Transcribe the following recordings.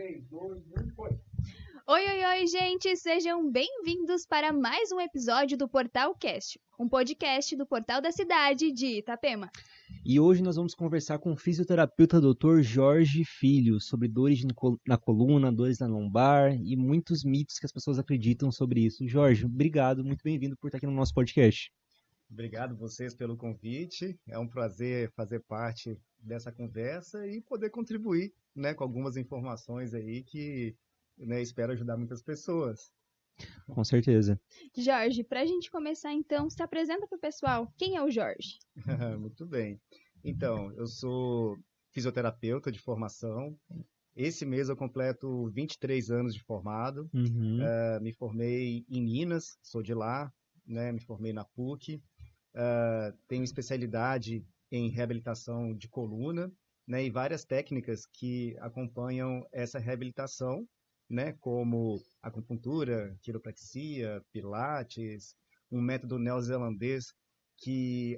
3, 2, 1, foi. Oi, gente! Sejam bem-vindos para mais um episódio do Portal Cast, um podcast do Portal da Cidade de Itapema. E hoje nós vamos conversar com o fisioterapeuta Dr. Jorge Filho sobre dores na coluna, dores na lombar e muitos mitos que as pessoas acreditam sobre isso. Jorge, obrigado, muito bem-vindo por estar aqui no nosso podcast. Obrigado vocês pelo convite. É um prazer fazer parte dessa conversa e poder contribuir, né, com algumas informações aí que, né, espero ajudar muitas pessoas. Com certeza. Jorge, para a gente começar então, se apresenta para o pessoal. Quem é o Jorge? Muito bem. Então, eu sou fisioterapeuta de formação. Esse mês eu completo 23 anos de formado. Me formei em Minas, sou de lá, né, me formei na PUC. Tenho especialidade em reabilitação de coluna, né, e várias técnicas que acompanham essa reabilitação, né, como acupuntura, quiropraxia, pilates, um método neozelandês que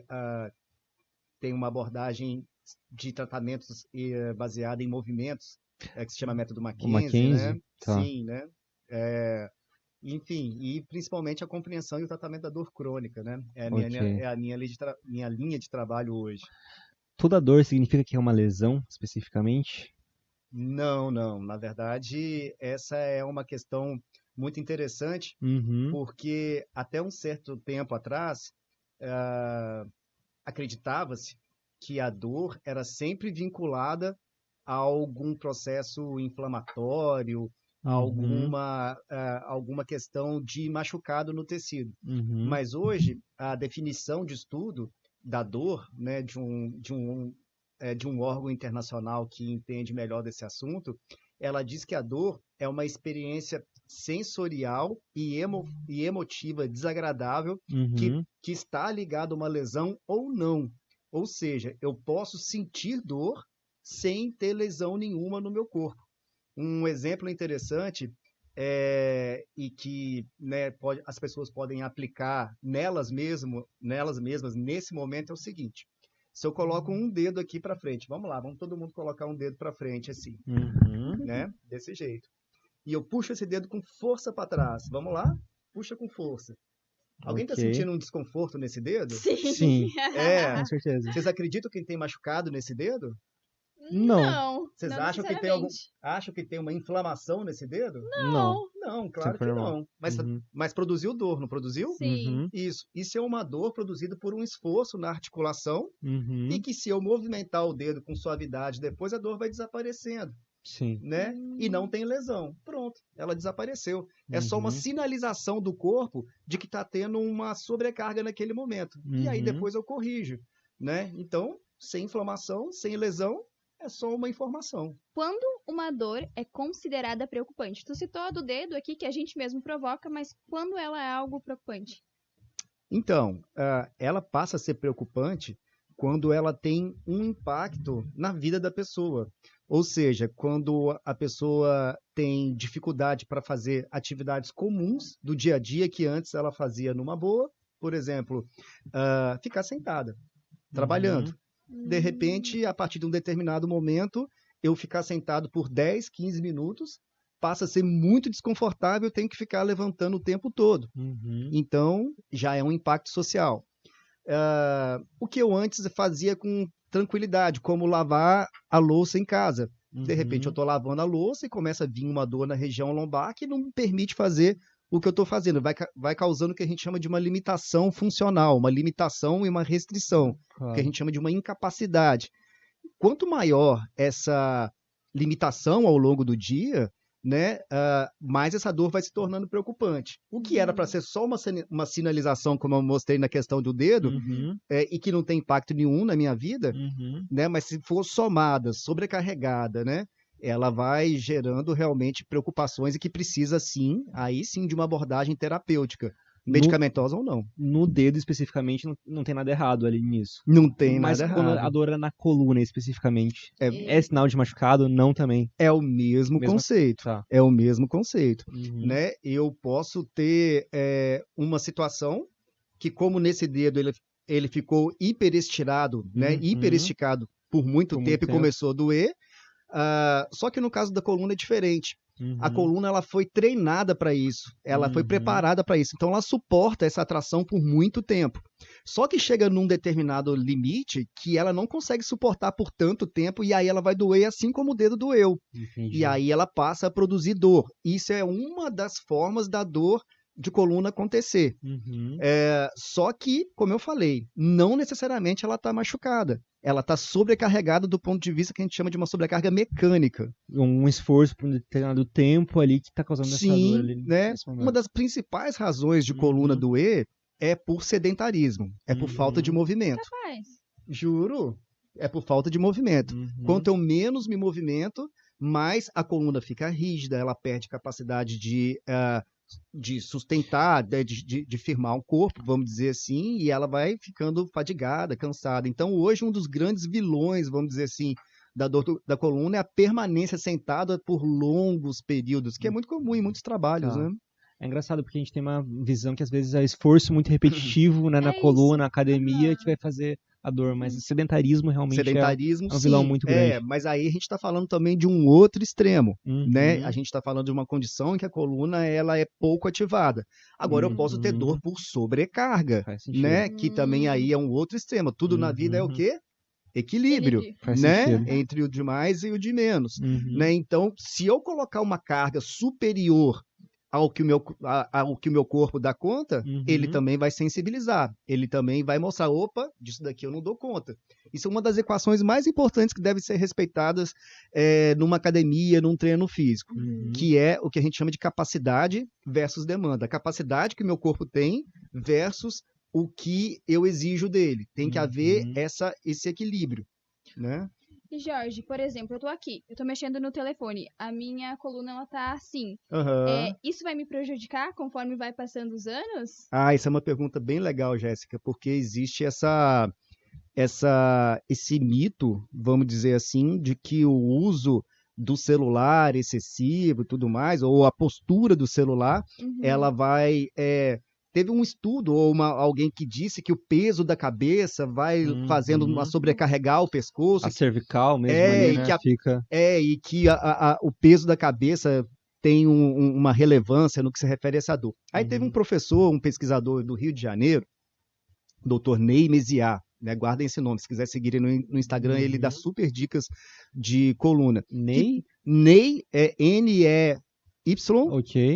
tem uma abordagem de tratamentos baseada em movimentos, que se chama método Mackenzie, né? Tá. Sim, né? Enfim, e principalmente a compreensão e o tratamento da dor crônica, né? É a minha linha de trabalho hoje. Toda dor significa que é uma lesão, especificamente? Não. Na verdade, essa é uma questão muito interessante, porque até um certo tempo atrás, acreditava-se que a dor era sempre vinculada a algum processo inflamatório, alguma questão de machucado no tecido. Mas hoje, a definição de estudo da dor, né, de um órgão internacional que entende melhor desse assunto, ela diz que a dor é uma experiência sensorial e emotiva desagradável que está ligada a uma lesão ou não. Ou seja, eu posso sentir dor sem ter lesão nenhuma no meu corpo. Um exemplo interessante e que, né, as pessoas podem aplicar nelas mesmas nesse momento é o seguinte: se eu coloco um dedo aqui para frente, vamos todo mundo colocar um dedo para frente assim, né, desse jeito, e eu puxo esse dedo com força para trás, vamos lá, puxa com força. Alguém está sentindo um desconforto nesse dedo? Sim. Com certeza. Vocês acreditam que tem machucado nesse dedo? Não. Vocês não acham que tem uma inflamação nesse dedo? Não, claro que não. Mas produziu dor, não produziu? Sim. Isso é uma dor produzida por um esforço na articulação e que, se eu movimentar o dedo com suavidade, depois a dor vai desaparecendo. Sim. Né? E não tem lesão. Pronto, ela desapareceu. É só uma sinalização do corpo de que está tendo uma sobrecarga naquele momento. E aí depois eu corrijo. Né? Então, sem inflamação, sem lesão, é só uma informação. Quando uma dor é considerada preocupante? Tu citou a do dedo aqui, que a gente mesmo provoca, mas quando ela é algo preocupante? Então, ela passa a ser preocupante quando ela tem um impacto na vida da pessoa. Ou seja, quando a pessoa tem dificuldade para fazer atividades comuns do dia a dia que antes ela fazia numa boa. Por exemplo, ficar sentada, trabalhando. De repente, a partir de um determinado momento, eu ficar sentado por 10, 15 minutos, passa a ser muito desconfortável, eu tenho que ficar levantando o tempo todo. Então, já é um impacto social. O que eu antes fazia com tranquilidade, como lavar a louça em casa. De repente, eu estou lavando a louça e começa a vir uma dor na região lombar que não me permite fazer o que eu estou fazendo. Vai causando o que a gente chama de uma limitação funcional, uma limitação e uma restrição, que a gente chama de uma incapacidade. Quanto maior essa limitação ao longo do dia, né, mais essa dor vai se tornando preocupante. O que era para ser só uma sinalização, como eu mostrei na questão do dedo, e que não tem impacto nenhum na minha vida, né, mas se for somada, sobrecarregada, né, ela vai gerando realmente preocupações e que precisa, sim, aí sim, de uma abordagem terapêutica. Medicamentosa ou não. No dedo, especificamente, não tem nada errado ali nisso. Não tem Mas nada quando errado. a dor é na coluna, especificamente, é sinal de machucado? Não também. É o mesmo conceito. Tá. É o mesmo conceito. Né? Eu posso ter uma situação que, como nesse dedo ele ficou hiperestirado, né? Hiperesticado por muito tempo e começou a doer, Só que no caso da coluna é diferente. Uhum. A coluna ela foi treinada para isso, ela foi preparada para isso, então ela suporta essa atração por muito tempo. Só que chega num determinado limite que ela não consegue suportar por tanto tempo e aí ela vai doer assim como o dedo doeu. Entendi. E aí ela passa a produzir dor. Isso é uma das formas da dor de coluna acontecer. Uhum. Só que, como eu falei, não necessariamente ela está machucada. Ela está sobrecarregada do ponto de vista que a gente chama de uma sobrecarga mecânica. Um esforço por um determinado tempo ali que está causando essa dor ali. Né? Nesse momento. Uma das principais razões de coluna doer é por sedentarismo, é por falta de movimento. Capaz. Juro, é por falta de movimento. Quanto eu menos me movimento, mais a coluna fica rígida, ela perde capacidade de sustentar, de firmar um corpo, vamos dizer assim, e ela vai ficando fadigada, cansada. Então, hoje, um dos grandes vilões, vamos dizer assim, da dor da coluna é a permanência sentada por longos períodos, que é muito comum em muitos trabalhos, né? É engraçado porque a gente tem uma visão que às vezes é esforço muito repetitivo, né, na coluna, na academia, que vai fazer a dor, mas o sedentarismo realmente é um vilão muito grande. Mas aí a gente está falando também de um outro extremo, né? A gente está falando de uma condição em que a coluna ela é pouco ativada. Agora eu posso ter dor por sobrecarga, né? Que também aí é um outro extremo. Tudo na vida é o quê? Equilíbrio, né? Entre o de mais e o de menos, né? Então, se eu colocar uma carga superior ao que o meu corpo dá conta, ele também vai sensibilizar, ele também vai mostrar, opa, disso daqui eu não dou conta. Isso é uma das equações mais importantes que devem ser respeitadas numa academia, num treino físico, que é o que a gente chama de capacidade versus demanda. A capacidade que o meu corpo tem versus o que eu exijo dele. Tem que haver esse equilíbrio, né? E Jorge, por exemplo, eu tô aqui, eu tô mexendo no telefone, a minha coluna ela tá assim. Isso vai me prejudicar conforme vai passando os anos? Essa é uma pergunta bem legal, Jéssica, porque existe esse mito, vamos dizer assim, de que o uso do celular excessivo e tudo mais, ou a postura do celular, ela vai... Teve um estudo, ou alguém que disse que o peso da cabeça vai fazendo uma sobrecarregar o pescoço. A cervical mesmo ali, né? E que o peso da cabeça tem uma relevância no que se refere a essa dor. Aí teve um professor, um pesquisador do Rio de Janeiro, Dr. Ney Mesiá, né? Guardem esse nome, se quiser seguir no Instagram, ele dá super dicas de coluna. Ney? Ney é N-E-Y,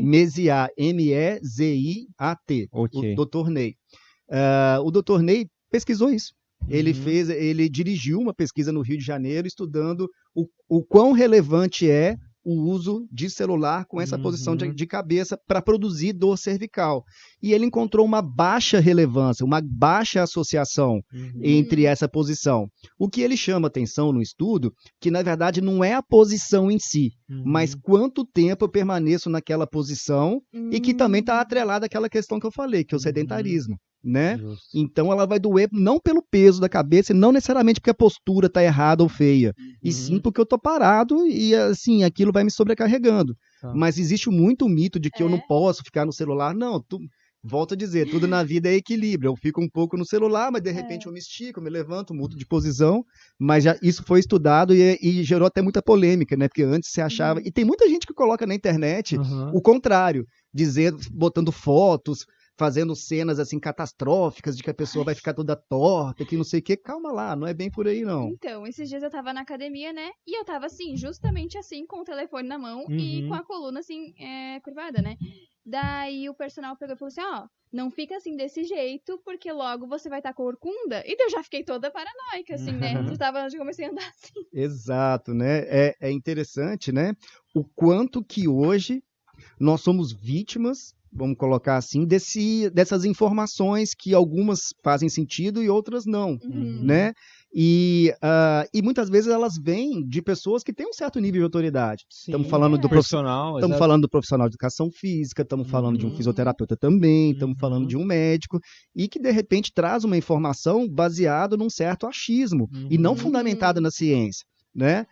Mesiá, M-E-Z-I-A-T, o Dr. Ney. O Dr. Ney pesquisou isso. Ele dirigiu uma pesquisa no Rio de Janeiro estudando o quão relevante é o uso de celular com essa posição de cabeça para produzir dor cervical. E ele encontrou uma baixa relevância, uma baixa associação entre essa posição. O que ele chama atenção no estudo, que na verdade não é a posição em si, mas quanto tempo eu permaneço naquela posição e que também está atrelada àquela questão que eu falei, que é o sedentarismo. Né? Então ela vai doer não pelo peso da cabeça, e não necessariamente porque a postura está errada ou feia, e sim porque eu estou parado e assim, aquilo vai me sobrecarregando. Mas existe muito mito de que eu não posso ficar no celular. Não, volto a dizer, tudo na vida é equilíbrio. Eu fico um pouco no celular, mas de repente eu me estico, eu me levanto, mudo de posição, mas isso foi estudado e gerou até muita polêmica, né? Porque antes você achava, e tem muita gente que coloca na internet o contrário, botando fotos, fazendo cenas assim catastróficas de que a pessoa vai ficar toda torta, que não sei o que. Calma lá, não é bem por aí não. Então, esses dias eu tava na academia, né? E eu tava assim, justamente assim, com o telefone na mão e com a coluna assim, curvada, né? Daí o personal pegou e falou assim, não fica assim desse jeito, porque logo você vai estar corcunda. E daí eu já fiquei toda paranoica, assim, né? Eu comecei a andar assim. Exato, né? É interessante, né? O quanto que hoje nós somos vítimas, vamos colocar assim, dessas informações que algumas fazem sentido e outras não, né? E muitas vezes elas vêm de pessoas que têm um certo nível de autoridade. Estamos falando do profissional, estamos falando do profissional de educação física, estamos falando de um fisioterapeuta também, estamos falando de um médico, e que de repente traz uma informação baseada num certo achismo e não fundamentada na ciência, né?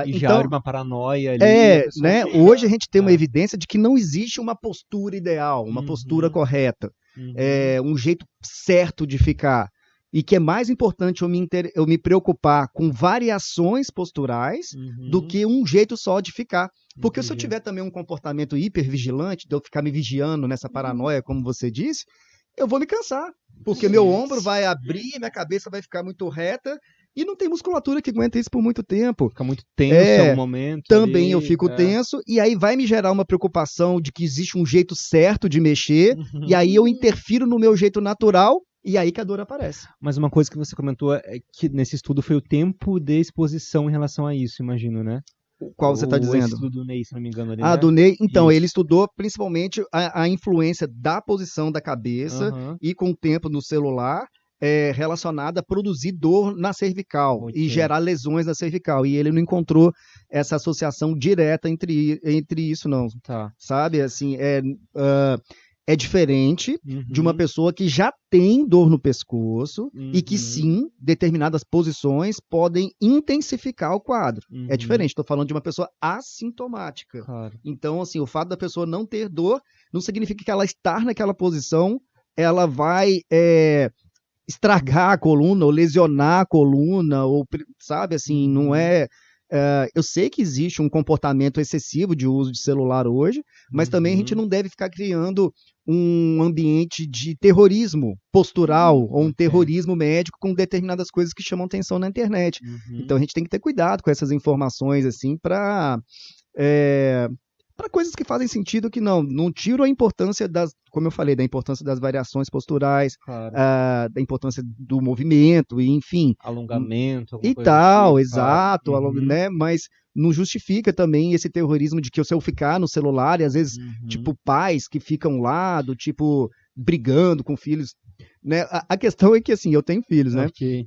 E já abre uma paranoia ali. Né? Hoje a gente tem uma evidência de que não existe uma postura ideal, uma postura correta, um jeito certo de ficar. e que é mais importante eu me preocupar com variações posturais do que um jeito só de ficar. Porque se eu tiver também um comportamento hipervigilante, de eu ficar me vigiando nessa paranoia, como você disse, eu vou me cansar. Porque meu ombro vai abrir, minha cabeça vai ficar muito reta, e não tem musculatura que aguenta isso por muito tempo. Fica muito tenso em algum momento. Também ali, eu fico tenso, e aí vai me gerar uma preocupação de que existe um jeito certo de mexer, e aí eu interfiro no meu jeito natural, e aí que a dor aparece. Mas uma coisa que você comentou é que nesse estudo foi o tempo de exposição em relação a isso, imagino, né? Qual você está dizendo? O estudo do Ney, se não me engano. Ali, né? Do Ney. Então, ele estudou principalmente a influência da posição da cabeça e com o tempo no celular relacionada a produzir dor na cervical e gerar lesões na cervical. E ele não encontrou essa associação direta entre isso, não. Tá. Sabe? Assim, é diferente de uma pessoa que já tem dor no pescoço e que, sim, determinadas posições podem intensificar o quadro. É diferente, estou falando de uma pessoa assintomática. Claro. Então, assim, o fato da pessoa não ter dor não significa que ela estar naquela posição, ela vai estragar a coluna ou lesionar a coluna, ou, sabe, assim, não é... eu sei que existe um comportamento excessivo de uso de celular hoje, mas também a gente não deve ficar criando um ambiente de terrorismo postural ou um terrorismo médico com determinadas coisas que chamam atenção na internet. Então a gente tem que ter cuidado com essas informações assim para coisas que fazem sentido, que não tiro a importância como eu falei, da importância das variações posturais, claro. Da importância do movimento, enfim. Alongamento. E tal, assim, exato, né? Mas não justifica também esse terrorismo de que se eu ficar no celular, e às vezes, tipo, pais que ficam lá, tipo, brigando com filhos, né? A questão é que, assim, eu tenho filhos, né? Okay.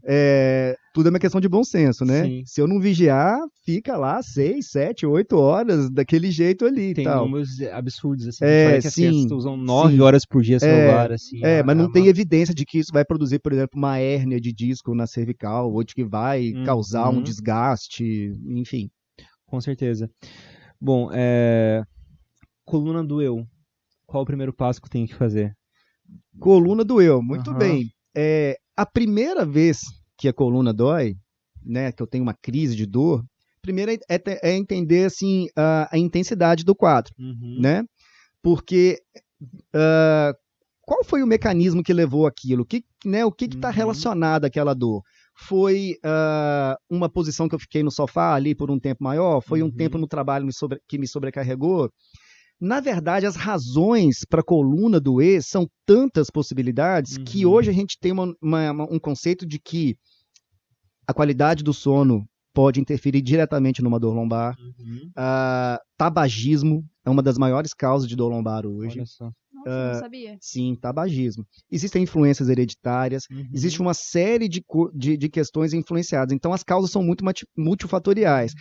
Tudo é uma questão de bom senso, né? Sim. Se eu não vigiar, fica lá 6, 7, 8 horas daquele jeito ali. Tem tal. números absurdos, assim. Que sim. Usam 9 horas por dia celular, assim. Mas não tem evidência de que isso vai produzir, por exemplo, uma hérnia de disco na cervical, ou de que vai causar um desgaste, enfim. Com certeza. Bom, coluna doeu. Qual o primeiro passo que eu tenho que fazer? Coluna doeu, muito bem. A primeira vez que a coluna dói, né, que eu tenho uma crise de dor, primeiro é entender assim, a intensidade do quadro, né? Porque qual foi o mecanismo que levou aquilo? O que está relacionado àquela dor? Foi uma posição que eu fiquei no sofá ali por um tempo maior? Foi um tempo no trabalho que me sobrecarregou? Na verdade, as razões para a coluna doer são tantas possibilidades que hoje a gente tem um conceito de que a qualidade do sono pode interferir diretamente numa dor lombar. Tabagismo é uma das maiores causas de dor lombar hoje. Olha só. Nossa, não sabia. Sim, tabagismo. Existem influências hereditárias, existe uma série de questões influenciadas. Então, as causas são muito multifatoriais.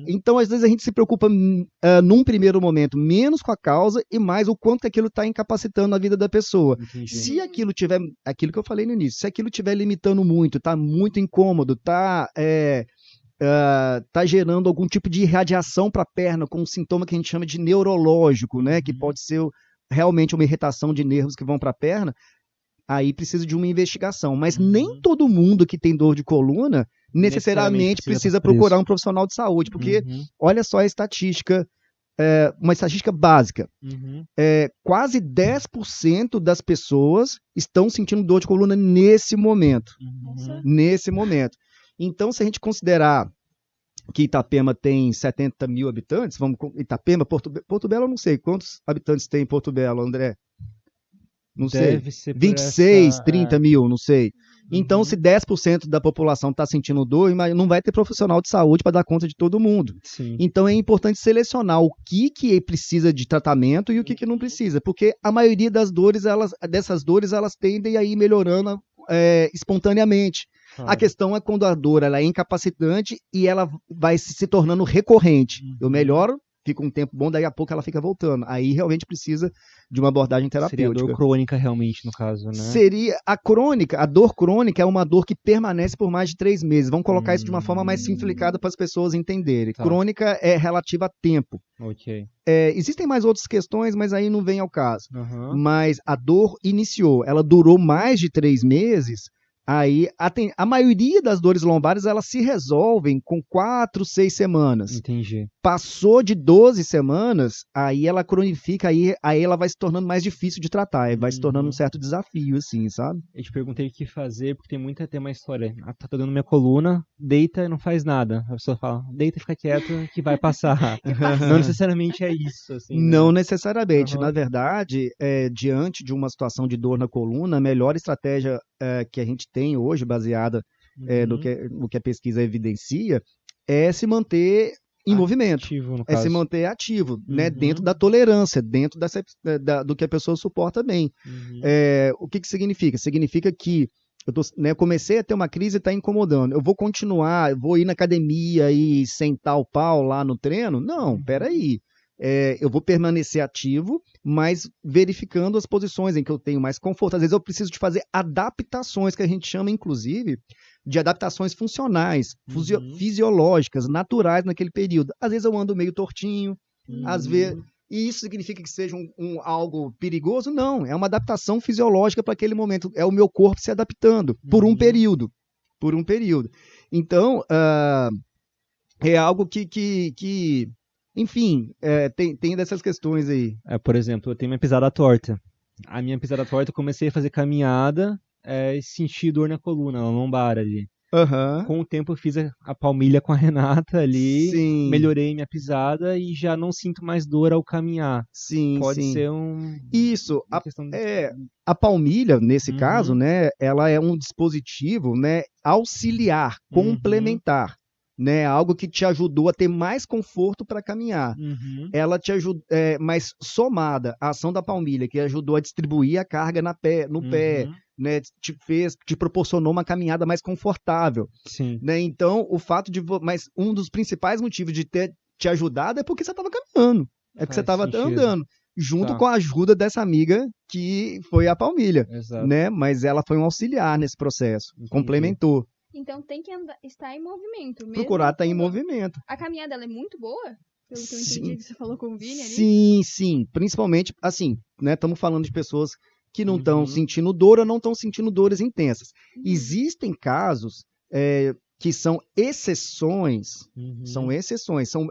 Então, às vezes, a gente se preocupa, num primeiro momento, menos com a causa e mais o quanto aquilo está incapacitando a vida da pessoa. Se aquilo tiver, aquilo que eu falei no início, se aquilo estiver limitando muito, está muito incômodo, está gerando algum tipo de irradiação para a perna, com um sintoma que a gente chama de neurológico, né, que pode ser realmente uma irritação de nervos que vão para a perna, aí precisa de uma investigação. Mas nem todo mundo que tem dor de coluna necessariamente precisa procurar um profissional de saúde, porque olha só a estatística, uma estatística básica. Quase 10% das pessoas estão sentindo dor de coluna nesse momento. Nesse momento. Então, se a gente considerar que Itapema tem 70 mil habitantes, Itapema, Porto Belo, eu não sei, quantos habitantes tem em Porto Belo, André? Não sei, 26, 30 mil, não sei. Então, se 10% da população está sentindo dor, não vai ter profissional de saúde para dar conta de todo mundo. Sim. Então, é importante selecionar o que precisa de tratamento e o que não precisa, porque a maioria dessas dores, elas tendem a ir melhorando espontaneamente. A questão é quando a dor ela é incapacitante e ela vai se tornando recorrente. Eu melhoro, fica um tempo bom, daí a pouco ela fica voltando. Aí realmente precisa de uma abordagem terapêutica. Seria a dor crônica realmente, no caso, né? Seria a dor crônica é uma dor que permanece por mais de 3 meses. Vamos colocar isso de uma forma mais simplificada para as pessoas entenderem. Tá. Crônica é relativa a tempo. Ok. Existem mais outras questões, mas aí não vem ao caso. Mas a dor iniciou, ela durou mais de 3 meses, Aí a maioria das dores lombares elas se resolvem com 4, 6 semanas. Entendi. Passou de 12 semanas, aí ela cronifica, aí ela vai se tornando mais difícil de tratar, aí vai se tornando um certo desafio, assim, sabe? Eu te perguntei o que fazer, porque tem uma história. Tá dando minha coluna, deita e não faz nada. A pessoa fala, deita e fica quieto que vai passar. Não necessariamente é isso, assim. Né? Não necessariamente. Na verdade, diante de uma situação de dor na coluna, a melhor estratégia que a gente tem hoje, baseada no que a pesquisa evidencia, é se manter em movimento, se manter ativo, né, dentro da tolerância, dentro do que a pessoa suporta bem. O que significa? Significa que eu comecei a ter uma crise e está incomodando. Eu vou continuar, eu vou ir na academia e sentar o pau lá no treino? Não, peraí. Eu vou permanecer ativo, mas verificando as posições em que eu tenho mais conforto. Às vezes eu preciso de fazer adaptações, que a gente chama, inclusive, de adaptações funcionais, fisiológicas, naturais naquele período. Às vezes eu ando meio tortinho, às vezes... E isso significa que seja algo perigoso? Não, é uma adaptação fisiológica para aquele momento. É o meu corpo se adaptando por um período. Então, é algo que enfim, tem dessas questões aí. Por exemplo, eu tenho minha pisada torta. A minha pisada torta, eu comecei a fazer caminhada e senti dor na coluna, na lombar ali. Com o tempo eu fiz a palmilha com a Renata ali, melhorei minha pisada e já não sinto mais dor ao caminhar. Pode ser Isso, a palmilha, nesse caso, né, ela é um dispositivo, né, auxiliar, complementar. Né, algo que te ajudou a ter mais conforto para caminhar. Ela te ajuda, mas somada à ação da palmilha, que ajudou a distribuir a carga no pé, né, te proporcionou uma caminhada mais confortável. Né, então, mas um dos principais motivos de ter te ajudado é porque você estava caminhando, que você estava andando, junto com a ajuda dessa amiga que foi a palmilha. Né, mas ela foi um auxiliar nesse processo, complementou. Então tem que estar em movimento. Mesmo procurar estar em movimento. A caminhada ela é muito boa? Pelo que eu entendi que você falou com o Vini ali? Sim. Principalmente, assim, né? Estamos falando de pessoas que não estão sentindo dor ou não estão sentindo dores intensas. Existem casos que são exceções,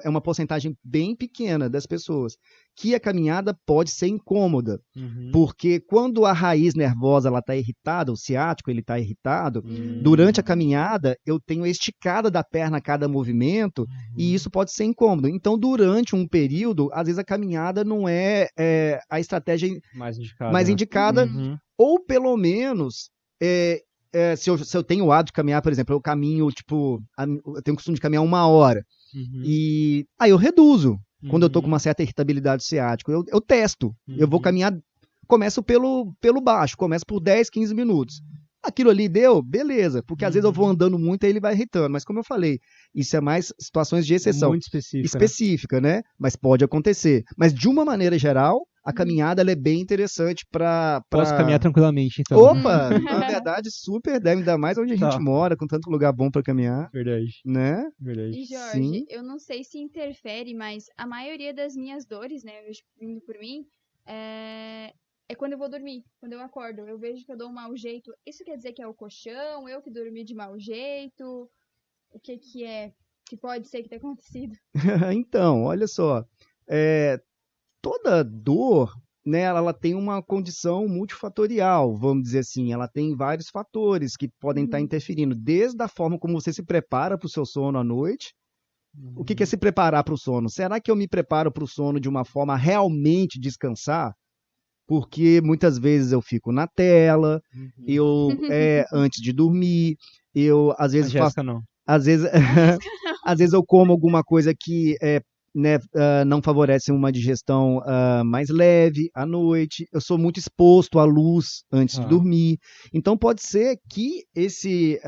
é uma porcentagem bem pequena das pessoas, que a caminhada pode ser incômoda, porque quando a raiz nervosa está irritada, o ciático ele está irritado, durante a caminhada eu tenho a esticada da perna a cada movimento, e isso pode ser incômodo. Então, durante um período, às vezes a caminhada não é a estratégia mais indicada, ou pelo menos... se eu tenho o hábito de caminhar, por exemplo, eu caminho, eu tenho o costume de caminhar 1 hora. E aí eu reduzo. Quando eu tô com uma certa irritabilidade ciática, eu testo. Eu vou caminhar, começo pelo baixo, começo por 10, 15 minutos. Aquilo ali deu? Beleza. Porque às vezes eu vou andando muito e ele vai irritando. Mas como eu falei, isso é mais situações de exceção. Muito específica, né? Mas pode acontecer. Mas de uma maneira geral, a caminhada ela é bem interessante para... Posso caminhar tranquilamente, então. Opa! Na verdade, super deve, ainda mais onde a gente mora, com tanto lugar bom para caminhar. Verdade. Né? E Jorge, eu não sei se interfere, mas a maioria das minhas dores, né, vindo por mim, é quando eu vou dormir, quando eu acordo. Eu vejo que eu dou um mau jeito. Isso quer dizer que é o colchão, eu que dormi de mau jeito? O que é? Que pode ser que tenha acontecido? Então, olha só. Toda dor, né, ela tem uma condição multifatorial, vamos dizer assim. Ela tem vários fatores que podem estar interferindo, desde a forma como você se prepara para o seu sono à noite. O que é se preparar para o sono? Será que eu me preparo para o sono de uma forma a realmente descansar? Porque muitas vezes eu fico na tela, antes de dormir, às vezes às vezes eu como alguma coisa que não favorece uma digestão mais leve à noite. Eu sou muito exposto à luz antes de dormir. Então pode ser que esse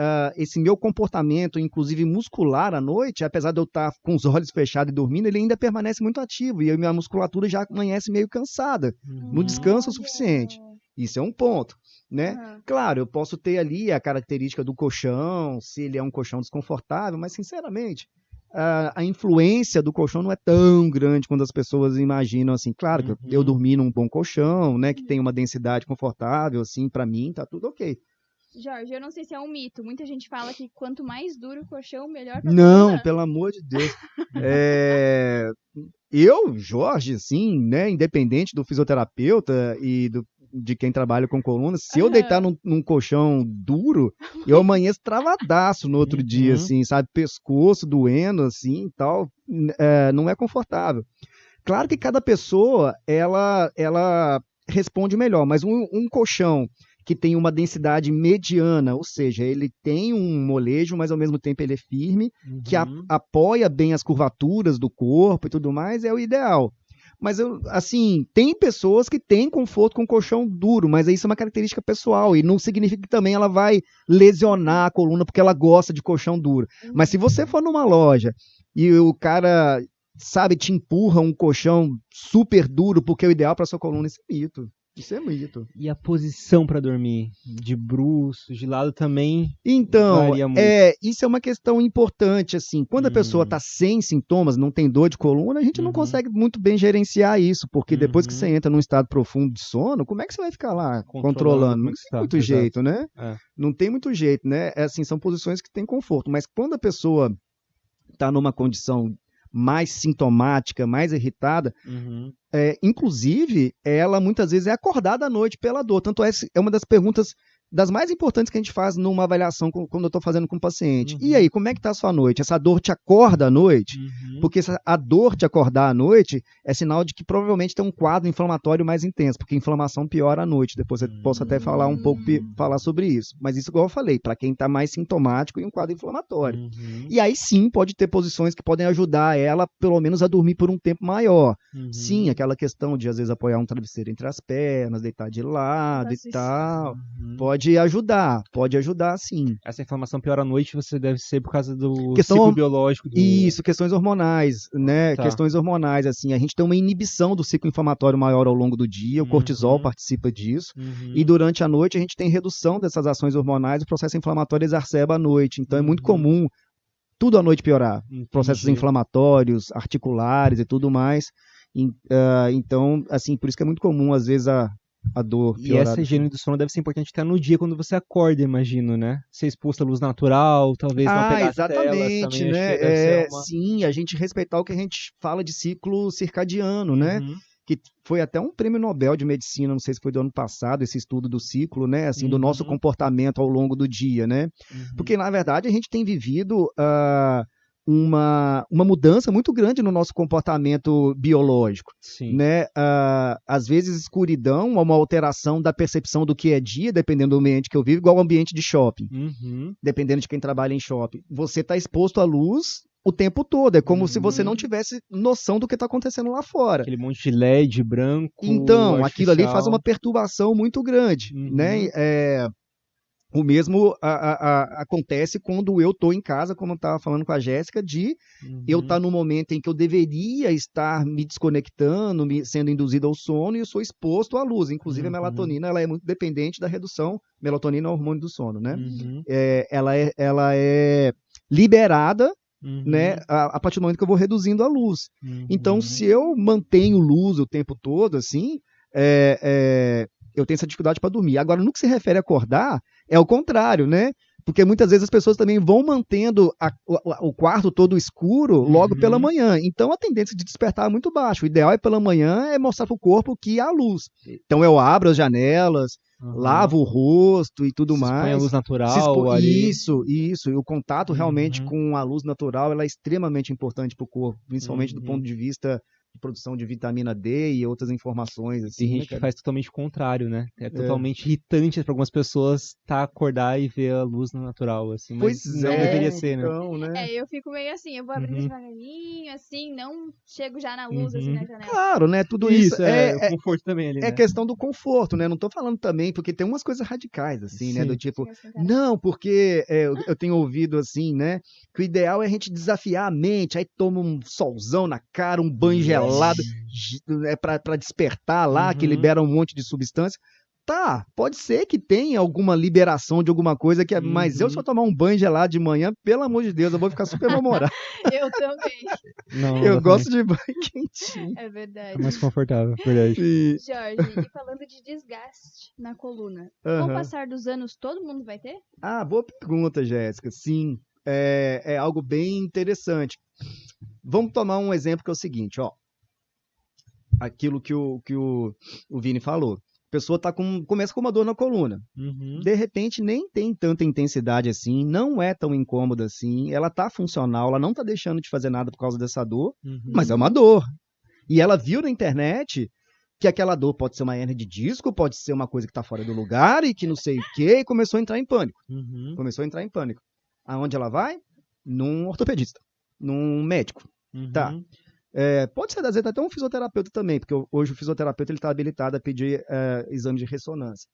meu comportamento, inclusive muscular à noite, apesar de eu estar com os olhos fechados e dormindo, ele ainda permanece muito ativo e a minha musculatura já amanhece meio cansada, no descanso suficiente. Isso é um ponto, né? Claro, eu posso ter ali a característica do colchão, se ele é um colchão desconfortável, mas sinceramente a influência do colchão não é tão grande quando as pessoas imaginam assim. Claro que eu dormi num bom colchão, né, que tem uma densidade confortável, assim, para mim tá tudo ok. Jorge, eu não sei se é um mito. Muita gente fala que quanto mais duro o colchão, melhor pra Não, coluna. pelo amor de Deus. Eu, Jorge, assim, né, independente do fisioterapeuta e de quem trabalha com coluna, se eu deitar num colchão duro, eu amanheço travadaço no outro dia, assim, sabe? Pescoço doendo, assim, e tal. Não é confortável. Claro que cada pessoa, ela responde melhor, mas um colchão que tem uma densidade mediana, ou seja, ele tem um molejo, mas ao mesmo tempo ele é firme, que apoia bem as curvaturas do corpo e tudo mais, é o ideal. Mas, assim, tem pessoas que têm conforto com colchão duro, mas isso é uma característica pessoal e não significa que também ela vai lesionar a coluna porque ela gosta de colchão duro. Mas se você for numa loja e o cara, sabe, te empurra um colchão super duro porque é o ideal para sua coluna, isso é mito. Isso é mito. E a posição para dormir? De bruços, de lado também? Então, varia muito. isso é uma questão importante, assim. Quando a pessoa está sem sintomas, não tem dor de coluna, a gente não consegue muito bem gerenciar isso, porque depois que você entra num estado profundo de sono, como é que você vai ficar lá controlando? Não tem muito jeito, né? Não tem muito jeito, né? Assim, são posições que têm conforto, mas quando a pessoa está numa condição mais sintomática, mais irritada, inclusive, ela muitas vezes é acordada à noite pela dor. Tanto é uma das perguntas das mais importantes que a gente faz numa avaliação quando eu estou fazendo com o paciente. E aí, como é que está a sua noite? Essa dor te acorda à noite? Porque a dor te acordar à noite é sinal de que provavelmente tem um quadro inflamatório mais intenso, porque a inflamação piora à noite. Depois eu posso até falar um pouco sobre isso. Mas isso, igual eu falei, para quem está mais sintomático e um quadro inflamatório. E aí sim, pode ter posições que podem ajudar ela, pelo menos, a dormir por um tempo maior. Sim, aquela questão de, às vezes, apoiar um travesseiro entre as pernas, deitar de lado e tal. Pode ajudar sim. Essa inflamação piora à noite, você deve ser por causa do ciclo biológico. Isso, questões hormonais, né? Questões hormonais, assim, a gente tem uma inibição do ciclo inflamatório maior ao longo do dia, o cortisol participa disso, e durante a noite a gente tem redução dessas ações hormonais, o processo inflamatório exacerba à noite, então é muito comum tudo à noite piorar, processos inflamatórios, articulares e tudo mais, então, assim, por isso que é muito comum, às vezes, a dor piorada. E essa higiene do sono deve ser importante até no dia, quando você acorda, imagino, né? Ser exposto à luz natural, talvez não pegar exatamente, as telas, né? Sim, a gente respeitar o que a gente fala de ciclo circadiano, né? Que foi até um prêmio Nobel de Medicina, não sei se foi do ano passado, esse estudo do ciclo, né? Assim, do nosso comportamento ao longo do dia, né? Porque, na verdade, a gente tem vivido uma mudança muito grande no nosso comportamento biológico, né? Às vezes escuridão é uma alteração da percepção do que é dia, dependendo do ambiente que eu vivo, igual ao ambiente de shopping, dependendo de quem trabalha em shopping. Você está exposto à luz o tempo todo, é como se você não tivesse noção do que está acontecendo lá fora. Aquele monte de LED branco, então, aquilo ali faz uma perturbação muito grande, né? O mesmo acontece quando eu estou em casa, como eu estava falando com a Jéssica, de eu estar no momento em que eu deveria estar me desconectando, sendo induzido ao sono, e eu sou exposto à luz. Inclusive, a melatonina ela é muito dependente da redução. Melatonina é o hormônio do sono, né? Ela é liberada, né, a partir do momento que eu vou reduzindo a luz. Então, se eu mantenho luz o tempo todo, assim, eu tenho essa dificuldade para dormir. Agora, no que se refere a acordar, é o contrário, né? Porque muitas vezes as pessoas também vão mantendo o quarto todo escuro logo pela manhã. Então, a tendência de despertar é muito baixa. O ideal pela manhã é mostrar para o corpo que há luz. Então, eu abro as janelas, lavo o rosto e tudo mais. Põe a luz natural ali. Isso. E o contato realmente com a luz natural ela é extremamente importante para o corpo, principalmente do ponto de vista de produção de vitamina D e outras informações. Assim, tem gente que faz totalmente o contrário, né? É totalmente irritante para algumas pessoas acordar e ver a luz natural, assim. Mas não deveria ser, né? Então, né? Eu fico meio assim, eu vou abrindo devagarinho, assim, não chego já na luz, assim, na janela. Claro, né? Tudo isso é conforto também ali, né? É questão do conforto, né? Não tô falando também, porque tem umas coisas radicais, assim, né? Do tipo, não, porque eu tenho ouvido, assim, né? Que o ideal é a gente desafiar a mente, aí toma um solzão na cara, um banho gelado, para despertar lá, que libera um monte de substância. Tá, pode ser que tenha alguma liberação de alguma coisa, mas eu só tomar um banho gelado de manhã, pelo amor de Deus, eu vou ficar super mal-humorado. Eu também. Não, Eu gosto de banho quentinho. É verdade. É mais confortável, verdade. E, Jorge, e falando de desgaste na coluna, com o aham. passar dos anos, todo mundo vai ter? Boa pergunta, Jéssica. Sim, é algo bem interessante. Vamos tomar um exemplo que é o seguinte, ó. Aquilo que o Vini falou. A pessoa começa com uma dor na coluna. Uhum. De repente, nem tem tanta intensidade assim, não é tão incômoda assim, ela tá funcional, ela não tá deixando de fazer nada por causa dessa dor, mas é uma dor. E ela viu na internet que aquela dor pode ser uma hernia de disco, pode ser uma coisa que tá fora do lugar e que não sei o quê, e começou a entrar em pânico. Começou a entrar em pânico. Aonde ela vai? Num ortopedista, num médico. Tá. Pode ser, às vezes, até um fisioterapeuta também, porque hoje o fisioterapeuta está habilitado a pedir exame de ressonância.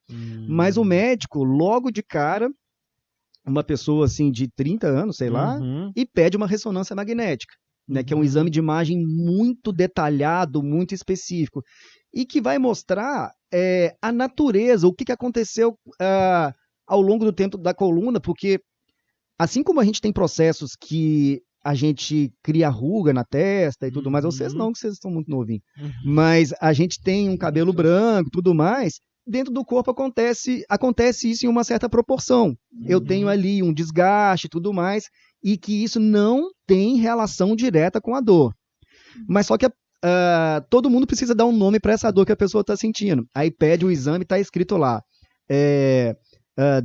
Mas o médico, logo de cara, uma pessoa assim de 30 anos, sei lá, e pede uma ressonância magnética, né, que é um exame de imagem muito detalhado, muito específico, e que vai mostrar a natureza, o que aconteceu ao longo do tempo da coluna, porque assim como a gente tem processos que a gente cria ruga na testa e tudo mais. Vocês não, que vocês estão muito novinhos. Mas a gente tem um cabelo branco e tudo mais. Dentro do corpo acontece isso em uma certa proporção. Eu tenho ali um desgaste e tudo mais, e que isso não tem relação direta com a dor. Mas só que todo mundo precisa dar um nome para essa dor que a pessoa está sentindo. Aí pede o exame, está escrito lá.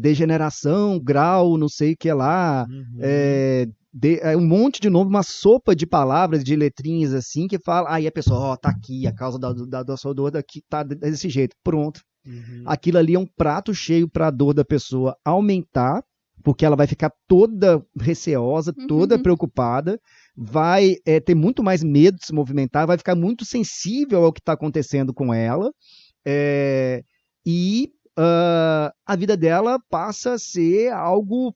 Degeneração, grau, não sei o que lá, um monte de nome, uma sopa de palavras, de letrinhas assim, que fala, aí a pessoa, tá aqui, a causa da sua dor daqui tá desse jeito, pronto. Aquilo ali é um prato cheio para a dor da pessoa aumentar, porque ela vai ficar toda receosa, toda preocupada, vai ter muito mais medo de se movimentar, vai ficar muito sensível ao que está acontecendo com ela, e a vida dela passa a ser algo,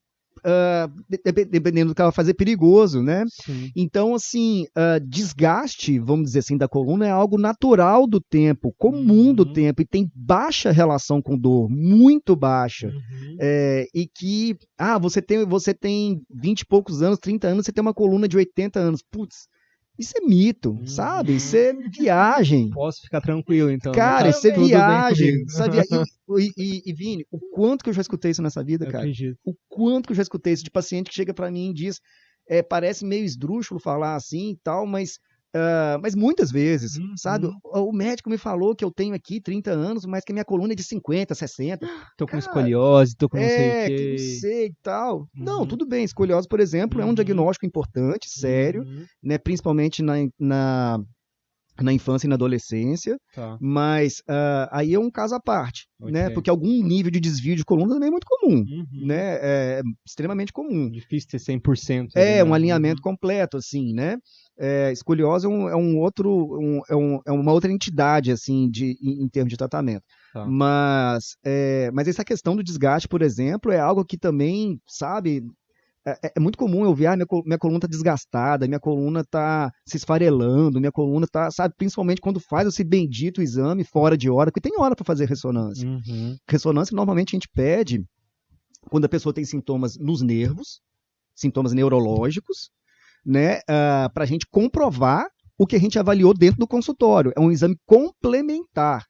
dependendo do que ela fazer, perigoso, né? Sim. Então, assim, desgaste, vamos dizer assim, da coluna é algo natural do tempo, comum do tempo, e tem baixa relação com dor, muito baixa. E que, você tem 20 e poucos anos, 30 anos, você tem uma coluna de 80 anos. Putz, isso é mito, sabe? Isso é viagem. Posso ficar tranquilo, então. Cara, isso é viagem, sabe? E Vini, o quanto que eu já escutei isso nessa vida, cara? Acredito. O quanto que eu já escutei isso de paciente que chega pra mim e diz, parece meio esdrúxulo falar assim e tal, mas muitas vezes, sabe? O médico me falou que eu tenho aqui 30 anos, mas que a minha coluna é de 50, 60. Tô com escoliose, tô com não sei o quê. Que não sei e tal. Não, tudo bem. Escoliose, por exemplo, é um diagnóstico importante, sério, né? Principalmente na infância e na adolescência, mas aí é um caso à parte, né? Porque algum nível de desvio de coluna também é muito comum, né? É extremamente comum. Difícil ter 100%. Um alinhamento completo, assim, né? Escoliose é uma outra entidade, assim, em termos de tratamento. Mas essa questão do desgaste, por exemplo, é algo que também, sabe... É muito comum eu ver, minha coluna tá desgastada, minha coluna tá se esfarelando, minha coluna tá, sabe, principalmente quando faz esse bendito exame fora de hora, porque tem hora para fazer ressonância. Ressonância normalmente a gente pede quando a pessoa tem sintomas nos nervos, sintomas neurológicos, né, pra gente comprovar o que a gente avaliou dentro do consultório. É um exame complementar.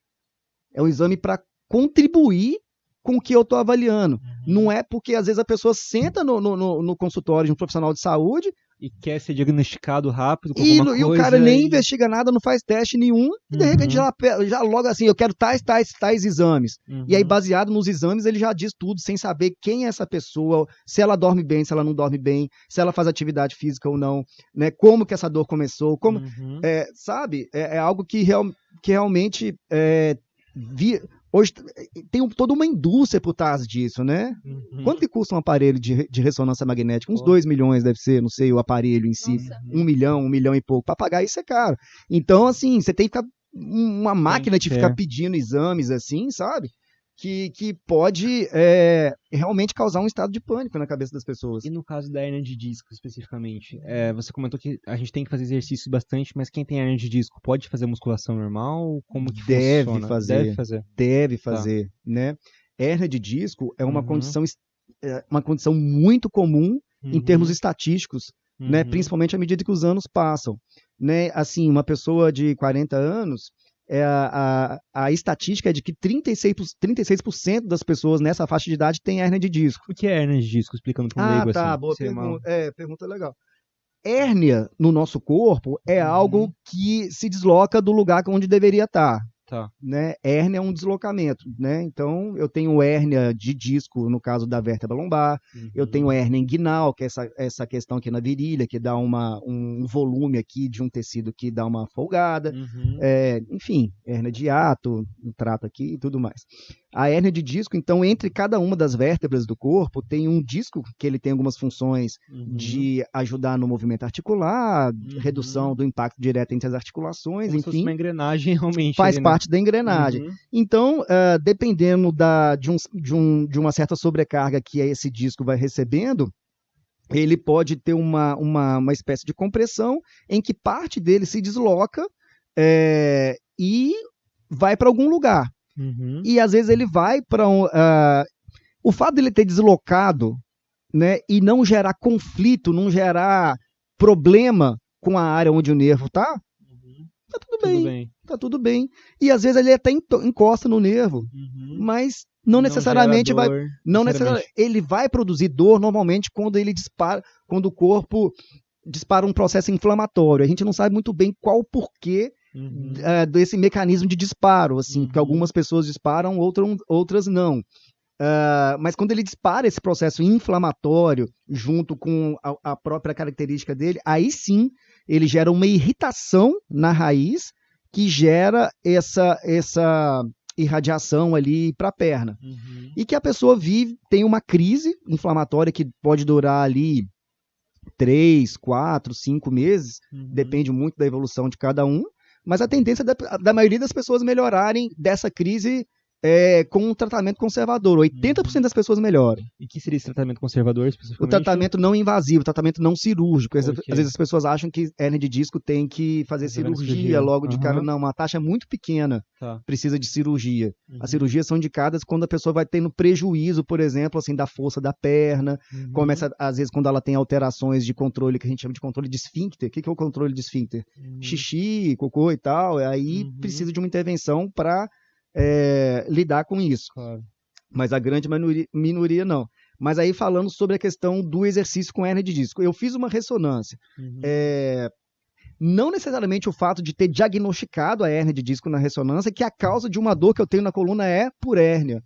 É um exame para contribuir com o que eu estou avaliando. Não é porque, às vezes, a pessoa senta no consultório de um profissional de saúde e quer ser diagnosticado rápido com alguma coisa. E o cara nem investiga nada, não faz teste nenhum, e de repente já logo assim, eu quero tais exames. E aí, baseado nos exames, ele já diz tudo, sem saber quem é essa pessoa, se ela dorme bem, se ela não dorme bem, se ela faz atividade física ou não, né? Como que essa dor começou, como, sabe? É algo que realmente hoje tem toda uma indústria por trás disso, né? Quanto que custa um aparelho de ressonância magnética? Uns 2 milhões deve ser, não sei, o aparelho em si. Nossa. 1 milhão e pouco. Para pagar isso é caro. Então, assim, você tem que ficar uma máquina de ficar pedindo exames, assim, sabe? que pode realmente causar um estado de pânico na cabeça das pessoas. E no caso da hérnia de disco, especificamente, você comentou que a gente tem que fazer exercício bastante, mas quem tem hérnia de disco pode fazer musculação normal? Como que funciona? Deve fazer, né? Hérnia de disco é uma Uhum. condição muito comum em Uhum. termos estatísticos, né? Uhum. Principalmente à medida que os anos passam, né? Assim, uma pessoa de 40 anos, a estatística é de que 36% das pessoas nessa faixa de idade têm hérnia de disco. O que é hérnia de disco? Explicando para um leigo assim. Boa Seria pergunta. Pergunta legal. Hérnia no nosso corpo é algo que se desloca do lugar onde deveria estar. Tá. Né? Hérnia é um deslocamento, né? Então, eu tenho hérnia de disco, no caso da vértebra lombar, eu tenho hérnia inguinal, que é essa questão aqui na virilha, que dá um volume aqui de um tecido que dá uma folgada, enfim, hérnia de hiato, um trato aqui e tudo mais. A hérnia de disco, então, entre cada uma das vértebras do corpo, tem um disco que ele tem algumas funções de ajudar no movimento articular, redução do impacto direto entre as articulações, Como enfim. se fosse uma engrenagem realmente. Faz parte da engrenagem. Então, dependendo de uma certa sobrecarga que esse disco vai recebendo, ele pode ter uma espécie de compressão em que parte dele se desloca e vai para algum lugar. E às vezes ele vai para o fato dele ter deslocado, né, e não gerar conflito, não gerar problema com a área onde o nervo está, tá tudo bem. E às vezes ele até encosta no nervo, mas não necessariamente vai. Ele vai produzir dor normalmente quando ele dispara, quando o corpo dispara um processo inflamatório. A gente não sabe muito bem qual o porquê desse mecanismo de disparo, assim, porque algumas pessoas disparam, outras não. Mas quando ele dispara esse processo inflamatório junto com a própria característica dele, aí sim ele gera uma irritação na raiz que gera essa irradiação ali para a perna. E que a pessoa tem uma crise inflamatória que pode durar ali 3, 4, 5 meses, depende muito da evolução de cada um, mas a tendência da maioria das pessoas melhorarem dessa crise com um tratamento conservador. 80% das pessoas melhoram. E que seria esse tratamento conservador, especificamente? O tratamento não invasivo, o tratamento não cirúrgico. Às vezes as pessoas acham que hérnia de disco tem que fazer cirurgia logo de cara. Não, uma taxa muito pequena precisa de cirurgia. As cirurgias são indicadas quando a pessoa vai tendo prejuízo, por exemplo, assim, da força da perna. Começa, às vezes, quando ela tem alterações de controle, que a gente chama de controle de esfíncter. O que é o controle de esfíncter? Xixi, cocô e tal. Aí precisa de uma intervenção para lidar com isso. Claro. Mas a grande minoria não. Mas aí falando sobre a questão do exercício com hérnia de disco, eu fiz uma ressonância. Não necessariamente o fato de ter diagnosticado a hérnia de disco na ressonância, que a causa de uma dor que eu tenho na coluna é por hérnia.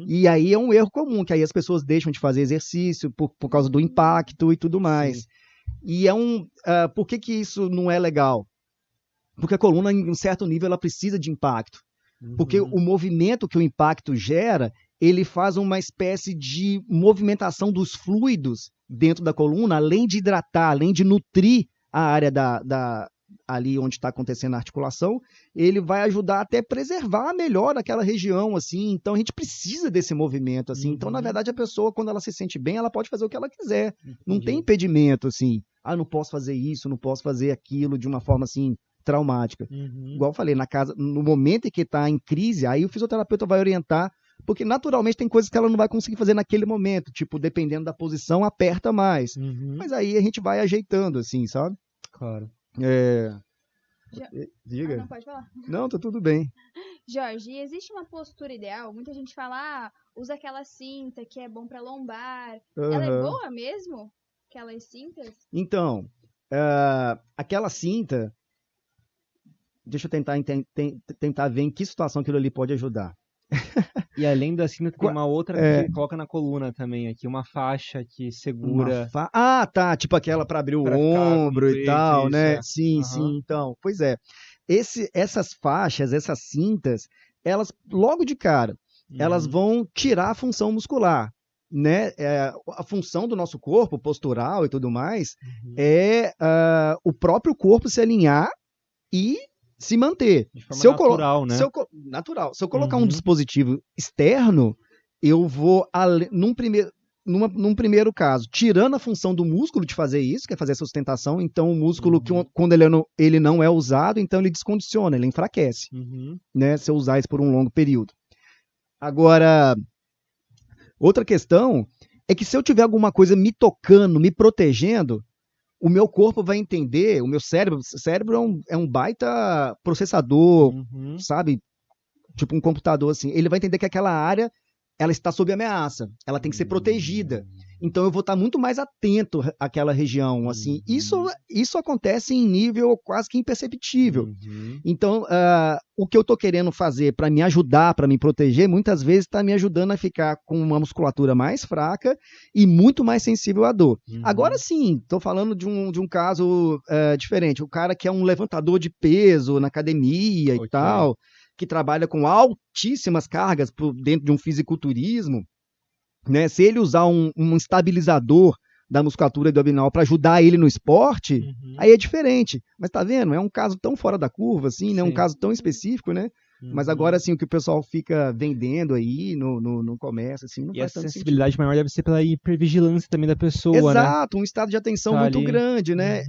E aí é um erro comum, que aí as pessoas deixam de fazer exercício por causa do impacto e tudo mais. Sim. E por que isso não é legal? Porque a coluna, em um certo nível, ela precisa de impacto. Porque o movimento que o impacto gera, ele faz uma espécie de movimentação dos fluidos dentro da coluna, além de hidratar, além de nutrir a área ali onde está acontecendo a articulação, ele vai ajudar até a preservar melhor aquela região, assim. Então a gente precisa desse movimento, assim. Então, na verdade, a pessoa, quando ela se sente bem, ela pode fazer o que ela quiser. Não tem impedimento, assim. Não posso fazer isso, não posso fazer aquilo de uma forma, assim, traumática. Igual eu falei, no momento em que está em crise, aí o fisioterapeuta vai orientar, porque naturalmente tem coisas que ela não vai conseguir fazer naquele momento, tipo, dependendo da posição, aperta mais. Mas aí a gente vai ajeitando, assim, sabe? Claro. Diga. Não pode falar. Não, tá tudo bem. Jorge, existe uma postura ideal? Muita gente fala, usa aquela cinta que é bom pra lombar. Ela é boa mesmo? Aquelas cintas? Então, aquela cinta, deixa eu tentar ver em que situação aquilo ali pode ajudar. E além da cinta, tem uma outra que coloca na coluna também, aqui, uma faixa que segura... Tá, tipo aquela para abrir o ombro e tal, né? Sim, então, pois é. Essas faixas, essas cintas, elas, logo de cara, elas vão tirar a função muscular, né? A função do nosso corpo, postural e tudo mais, é o próprio corpo se alinhar e se manter. De forma Se eu natural, né? Natural. Se eu colocar um dispositivo externo, eu vou, num primeiro caso, tirando a função do músculo de fazer isso, que é fazer a sustentação, então o músculo, quando ele não é usado, então ele descondiciona, ele enfraquece, né, se eu usar isso por um longo período. Agora, outra questão é que se eu tiver alguma coisa me tocando, me protegendo, o meu corpo vai entender, o meu cérebro é um baita processador, sabe? Tipo um computador, assim. Ele vai entender que aquela área, ela está sob ameaça, ela tem que ser protegida. Então eu vou estar muito mais atento àquela região, assim. Isso acontece em nível quase que imperceptível. Então, o que eu estou querendo fazer para me ajudar, para me proteger, muitas vezes está me ajudando a ficar com uma musculatura mais fraca e muito mais sensível à dor. Agora sim, estou falando de um caso diferente. O cara que é um levantador de peso na academia e tal, que trabalha com altíssimas cargas dentro de um fisiculturismo, né? Se ele usar um estabilizador da musculatura abdominal para ajudar ele no esporte, aí é diferente. Mas tá vendo? É um caso tão fora da curva, assim, né? Um caso tão específico, né? Mas agora, assim, o que o pessoal fica vendendo aí no comércio, assim, não faz tanto sentido. E a sensibilidade maior deve ser pela hipervigilância também da pessoa, Exato, né? Um estado de atenção muito grande, né?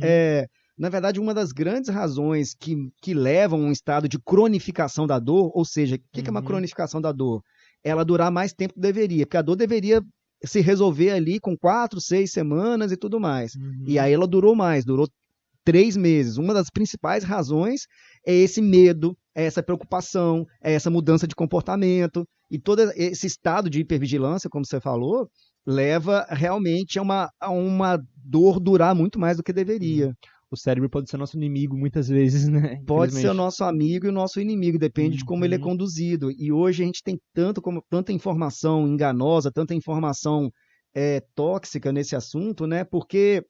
Na verdade, uma das grandes razões que levam a um estado de cronificação da dor, ou seja, o que é uma cronificação da dor? Ela durar mais tempo do que deveria, porque a dor deveria se resolver ali com 4, 6 semanas e tudo mais. E aí ela durou mais, durou 3 meses. Uma das principais razões é esse medo, é essa preocupação, é essa mudança de comportamento. E todo esse estado de hipervigilância, como você falou, leva realmente a uma dor durar muito mais do que deveria. O cérebro pode ser nosso inimigo muitas vezes, né? Pode ser o nosso amigo e o nosso inimigo, depende de como ele é conduzido. E hoje a gente tem tanta informação enganosa, tanta informação tóxica nesse assunto, né? Porque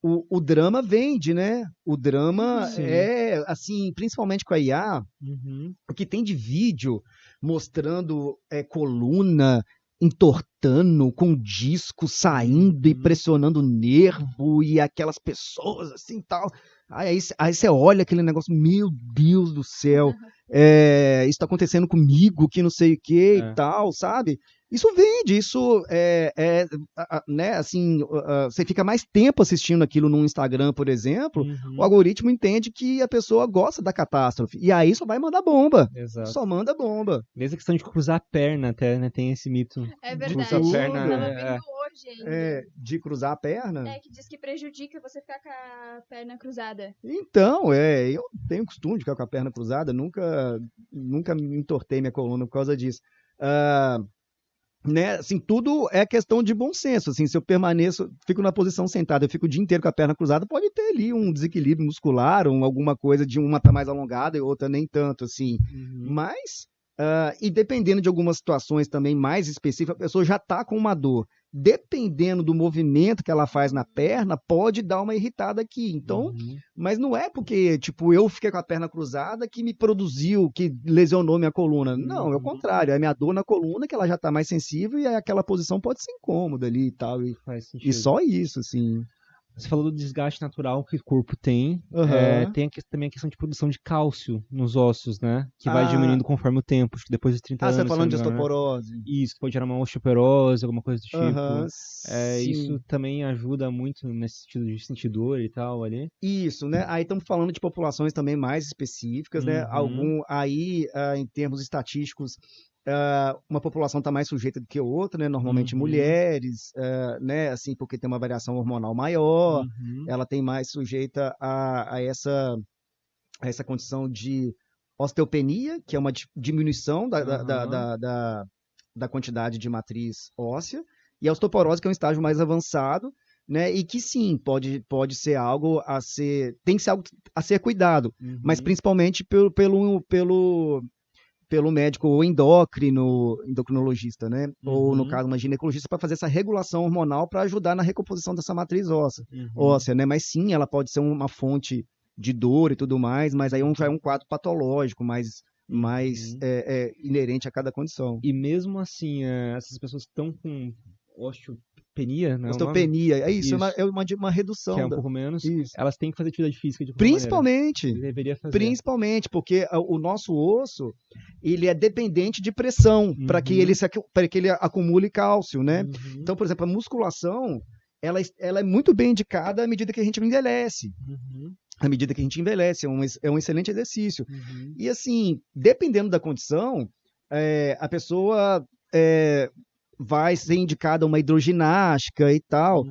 o drama vende, né? O drama é, assim, principalmente com a IA, o que tem de vídeo mostrando coluna entortando, com disco saindo e pressionando o nervo e aquelas pessoas assim tal. Aí você olha aquele negócio, meu Deus do céu, isso está acontecendo comigo, que não sei o que e tal, sabe? Isso vende, isso né, assim, você fica mais tempo assistindo aquilo no Instagram, por exemplo, o algoritmo entende que a pessoa gosta da catástrofe, e aí só vai mandar bomba. Exato. Só manda bomba. Mesmo a questão de cruzar a perna até, né, tem esse mito. É verdade, cruzar a perna, eu tava vendo hoje ainda. De cruzar a perna? Que diz que prejudica você ficar com a perna cruzada. Então, eu tenho costume de ficar com a perna cruzada, nunca me entortei minha coluna por causa disso. Né, assim, tudo é questão de bom senso, assim, se eu fico na posição sentada, eu fico o dia inteiro com a perna cruzada, pode ter ali um desequilíbrio muscular, alguma coisa de uma tá mais alongada e outra nem tanto, assim, mas, e dependendo de algumas situações também mais específicas, a pessoa já tá com uma dor, dependendo do movimento que ela faz na perna, pode dar uma irritada aqui, então, mas não é porque, tipo, eu fiquei com a perna cruzada que me produziu, que lesionou minha coluna, não, é o contrário, é minha dor na coluna que ela já tá mais sensível e aquela posição pode ser incômoda ali e tal, e só isso, assim. Você falou do desgaste natural que o corpo tem. Tem também a questão de produção de cálcio nos ossos, né? Que vai diminuindo conforme o tempo. Acho que depois de 30 anos... você tá falando de osteoporose. Né? Isso, pode gerar uma osteoporose, alguma coisa do tipo. Isso também ajuda muito nesse sentido de sentir dor e tal ali. Isso, né? Aí estamos falando de populações também mais específicas, né? Em termos estatísticos, uma população está mais sujeita do que outra, né? Normalmente mulheres, né? Assim, porque tem uma variação hormonal maior, ela tem mais sujeita a essa condição de osteopenia, que é uma diminuição da quantidade de matriz óssea, e a osteoporose, que é um estágio mais avançado, né? E que sim, pode ser algo tem que ser algo a ser cuidado, mas principalmente pelo médico ou endocrinologista, né? Ou, no caso, uma ginecologista, para fazer essa regulação hormonal para ajudar na recomposição dessa matriz óssea, né? Mas sim, ela pode ser uma fonte de dor e tudo mais, mas aí já é um quadro patológico, mais inerente a cada condição. E mesmo assim, essas pessoas que estão com osteopenia, né? Osteopenia, é isso. É uma redução. Que é um pouco menos. Isso. Elas têm que fazer atividade física de Principalmente. Deveria fazer. Principalmente, porque o nosso osso, ele é dependente de pressão para que ele acumule cálcio, né? Então, por exemplo, a musculação, ela é muito bem indicada à medida que a gente envelhece. À medida que a gente envelhece, é um excelente exercício. E assim, dependendo da condição, a pessoa vai ser indicada uma hidroginástica e tal.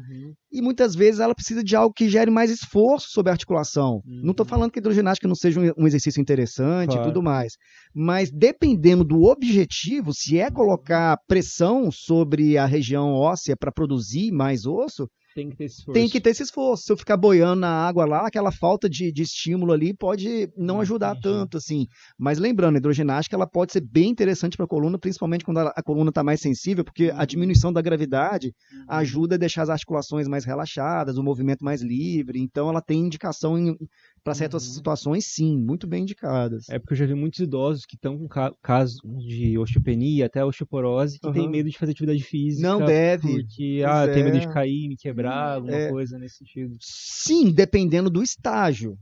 E muitas vezes ela precisa de algo que gere mais esforço sobre a articulação. Não estou falando que a hidroginástica não seja um exercício interessante e tudo mais. Mas dependendo do objetivo, se é colocar pressão sobre a região óssea para produzir mais osso, tem que ter esse esforço. Tem que ter esse esforço. Se eu ficar boiando na água lá, aquela falta de estímulo ali pode não ajudar tanto, assim. Mas lembrando, a hidroginástica ela pode ser bem interessante para a coluna, principalmente quando a coluna está mais sensível, porque a diminuição da gravidade ajuda a deixar as articulações mais relaxadas, o movimento mais livre. Então, ela tem indicação para certas situações, sim, muito bem indicadas. É porque eu já vi muitos idosos que estão com casos de osteopenia, até osteoporose, que tem medo de fazer atividade física. Não deve. Porque tem medo de cair, me quebrar, alguma coisa nesse sentido. Sim, dependendo do estágio.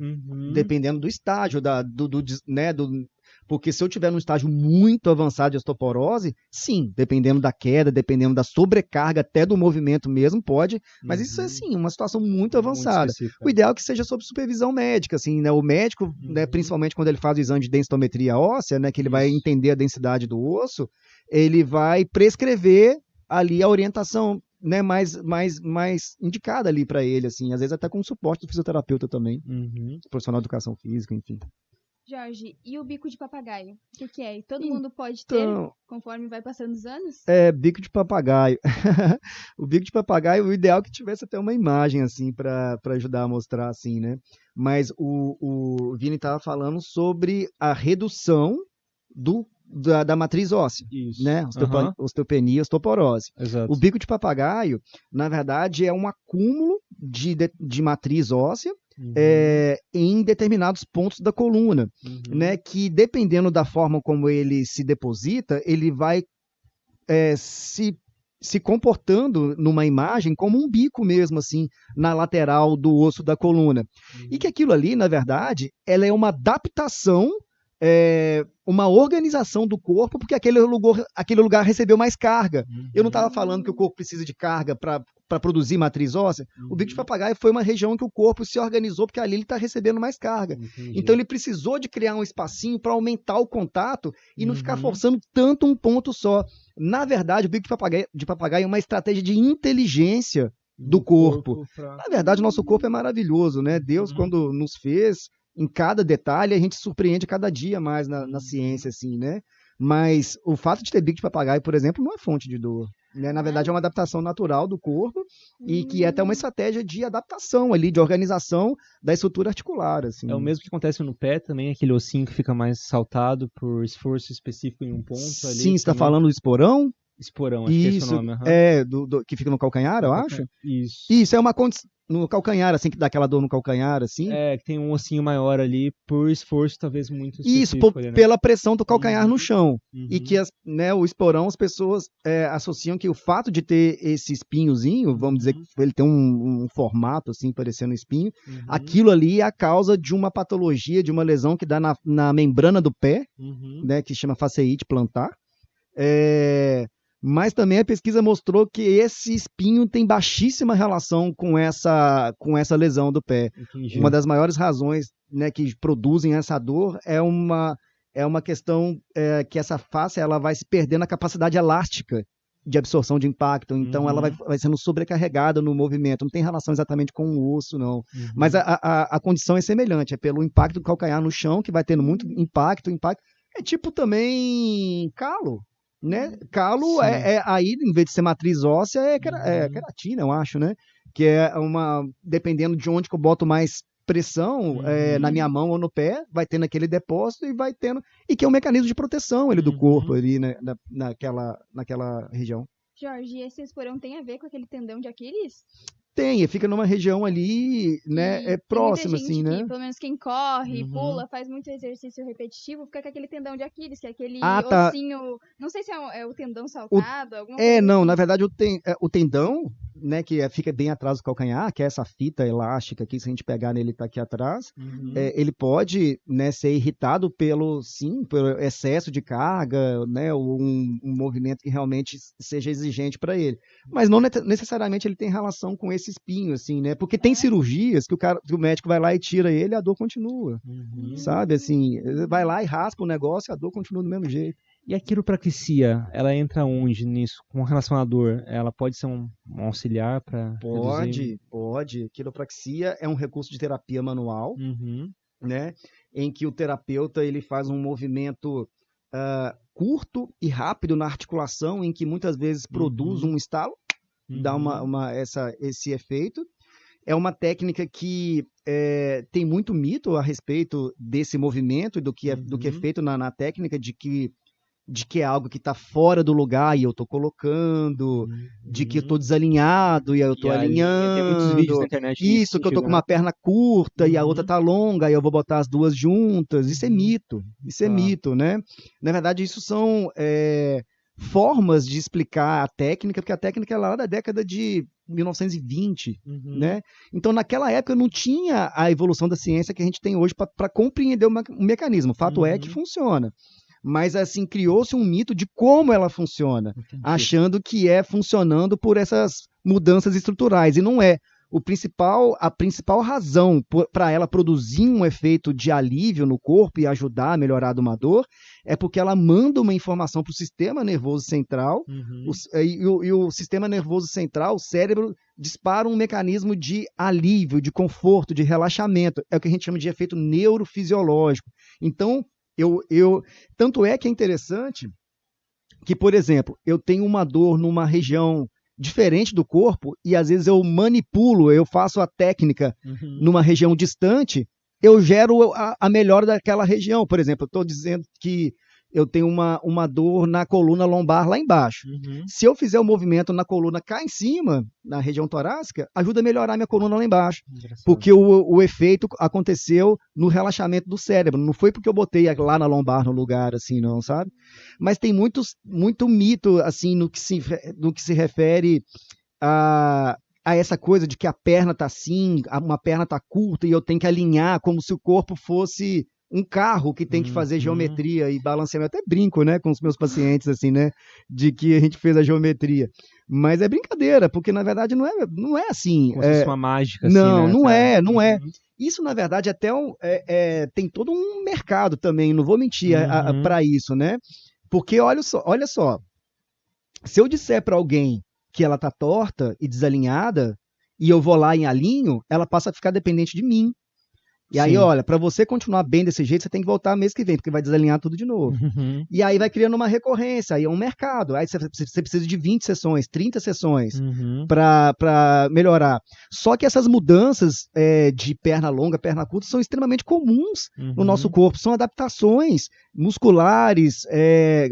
Dependendo do estágio, porque se eu tiver num estágio muito avançado de osteoporose, sim, dependendo da queda, dependendo da sobrecarga até do movimento mesmo, pode, mas isso é, sim, uma situação muito avançada. O ideal é que seja sob supervisão médica, assim, né, o médico, né, principalmente quando ele faz o exame de densitometria óssea, né, que ele vai entender a densidade do osso, ele vai prescrever ali a orientação, né, mais indicada ali para ele, assim, às vezes até com o suporte do fisioterapeuta também, profissional de educação física, enfim. Jorge, e o bico de papagaio? O que é? Todo mundo pode ter, conforme vai passando os anos? Bico de papagaio. O bico de papagaio, o ideal é que tivesse até uma imagem, assim, para ajudar a mostrar, assim, né? Mas o Vini estava falando sobre a redução da matriz óssea, né? Osteopenia, osteoporose. Exato. O bico de papagaio, na verdade, é um acúmulo de matriz óssea em determinados pontos da coluna, né? Que dependendo da forma como ele se deposita, ele vai se comportando numa imagem como um bico mesmo, assim, na lateral do osso da coluna. E que aquilo ali, na verdade, ela é uma adaptação, uma organização do corpo, porque aquele lugar recebeu mais carga. Eu não estava falando que o corpo precisa de carga para produzir matriz óssea. O bico de papagaio foi uma região em que o corpo se organizou, porque ali ele está recebendo mais carga. Então ele precisou de criar um espacinho para aumentar o contato e não ficar forçando tanto um ponto só. Na verdade, o bico de papagaio é uma estratégia de inteligência do corpo. Na verdade, o nosso corpo é maravilhoso, né? Deus, quando nos fez, em cada detalhe, a gente surpreende cada dia mais na ciência, assim, né? Mas o fato de ter bico de papagaio, por exemplo, não é fonte de dor. Né? Na verdade, é uma adaptação natural do corpo e que é até uma estratégia de adaptação ali, de organização da estrutura articular. Assim. É o mesmo que acontece no pé também, aquele ossinho que fica mais saltado por esforço específico em um ponto. Ali, sim, você está falando do esporão? Esporão, acho que é esse o nome. Que fica no calcanhar, eu acho? Isso. Isso, é uma condição no calcanhar, assim, que dá aquela dor no calcanhar, assim. Que tem um ossinho maior ali, por esforço talvez muito específico. Isso, ali, né? Pela pressão do calcanhar no chão. E que o esporão, as pessoas associam que o fato de ter esse espinhozinho, vamos dizer que ele tem um formato, assim, parecendo um espinho, aquilo ali é a causa de uma patologia, de uma lesão que dá na membrana do pé, né, que chama faceite plantar. Mas também a pesquisa mostrou que esse espinho tem baixíssima relação com essa lesão do pé. Entendi. Uma das maiores razões, né, que produzem essa dor é uma questão que essa face ela vai se perdendo a capacidade elástica de absorção de impacto, então ela vai sendo sobrecarregada no movimento, não tem relação exatamente com o osso, não. Mas a condição é semelhante, é pelo impacto do calcanhar no chão, que vai tendo muito impacto. É tipo também calo. Né? Calo aí, em vez de ser matriz óssea, é queratina, eu acho, né? Que é dependendo de onde que eu boto mais pressão, na minha mão ou no pé, vai tendo aquele depósito e que é um mecanismo de proteção do corpo ali, né? naquela região. Jorge, esse esporão tem a ver com aquele tendão de Aquiles? Tem, fica numa região ali, né, próxima, assim, né? Que, pelo menos quem corre, pula, faz muito exercício repetitivo, fica com aquele tendão de Aquiles, que é aquele ossinho, não sei se é o tendão saltado, alguma coisa não, assim. Na verdade o tendão, né, que fica bem atrás do calcanhar, que é essa fita elástica aqui, se a gente pegar nele, tá aqui atrás, ele pode, né, ser irritado pelo excesso de carga, né, ou um movimento que realmente seja exigente para ele. Mas não necessariamente ele tem relação com esse espinho, assim, né, porque tem cirurgias que o médico vai lá e tira ele e a dor continua, sabe, assim, vai lá e raspa o negócio e a dor continua do mesmo jeito. E a quiropraxia, ela entra onde nisso? Com relação à dor, ela pode ser um auxiliar para reduzir? Pode. Quiropraxia é um recurso de terapia manual, né, em que o terapeuta ele faz um movimento curto e rápido na articulação, em que muitas vezes produz um estalo, dá esse efeito. É uma técnica que tem muito mito a respeito desse movimento, do que é feito na técnica, de que é algo que está fora do lugar e eu estou colocando, de que eu estou desalinhado e eu estou alinhando. Tem muitos vídeos na internet. Isso, que eu estou com uma perna curta e a outra está longa e eu vou botar as duas juntas. Isso é mito. Isso é mito, né? Na verdade, isso são formas de explicar a técnica, porque a técnica é lá da década de 1920, né? Então, naquela época, não tinha a evolução da ciência que a gente tem hoje para compreender o mecanismo. O fato é que funciona. Mas, assim, criou-se um mito de como ela funciona, achando que é funcionando por essas mudanças estruturais, e não é. A principal razão para ela produzir um efeito de alívio no corpo e ajudar a melhorar uma dor é porque ela manda uma informação para o sistema nervoso central, e o sistema nervoso central, o cérebro, dispara um mecanismo de alívio, de conforto, de relaxamento. É o que a gente chama de efeito neurofisiológico. Então, tanto é que é interessante que, por exemplo, eu tenho uma dor numa região diferente do corpo e às vezes eu manipulo, eu faço a técnica numa região distante, eu gero a melhora daquela região. Por exemplo, eu estou dizendo que eu tenho uma dor na coluna lombar lá embaixo. Se eu fizer o movimento na coluna cá em cima, na região torácica, ajuda a melhorar minha coluna lá embaixo. Porque o efeito aconteceu no relaxamento do cérebro. Não foi porque eu botei lá na lombar no lugar, assim, não, sabe? Mas tem muito mito, assim, no que se refere a essa coisa de que a perna tá assim, uma perna tá curta e eu tenho que alinhar como se o corpo fosse um carro que tem que fazer geometria e balanceamento. Eu até brinco, né, com os meus pacientes, assim, né, de que a gente fez a geometria. Mas é brincadeira, porque na verdade não é assim. Como se fosse uma mágica, assim, não, né? não é. Isso, na verdade, até tem todo um mercado também, não vou mentir para isso, né? Porque olha só, se eu disser para alguém que ela tá torta e desalinhada, e eu vou lá em alinho, ela passa a ficar dependente de mim. E aí, olha, para você continuar bem desse jeito, você tem que voltar mês que vem, porque vai desalinhar tudo de novo. E aí vai criando uma recorrência, aí é um mercado. Aí você precisa de 20 sessões, 30 sessões para melhorar. Só que essas mudanças de perna longa, perna curta, são extremamente comuns no nosso corpo. São adaptações musculares,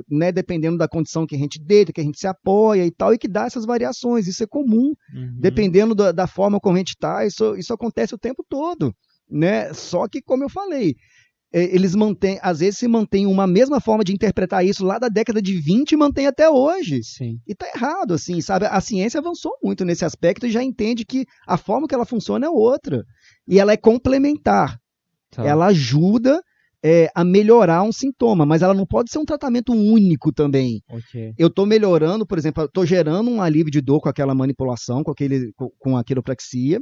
né, dependendo da condição que a gente deita, que a gente se apoia e tal, e que dá essas variações. Isso é comum. Dependendo da forma como a gente está, isso acontece o tempo todo. Né? Só que, como eu falei, eles às vezes se mantém uma mesma forma de interpretar isso lá da década de 20 e mantém até hoje. Sim. E tá errado, assim, sabe? A ciência avançou muito nesse aspecto e já entende que a forma que ela funciona é outra. E ela é complementar. Ela ajuda a melhorar um sintoma, mas ela não pode ser um tratamento único também. Eu tô melhorando, por exemplo, eu tô gerando um alívio de dor com aquela manipulação, com a quiropraxia,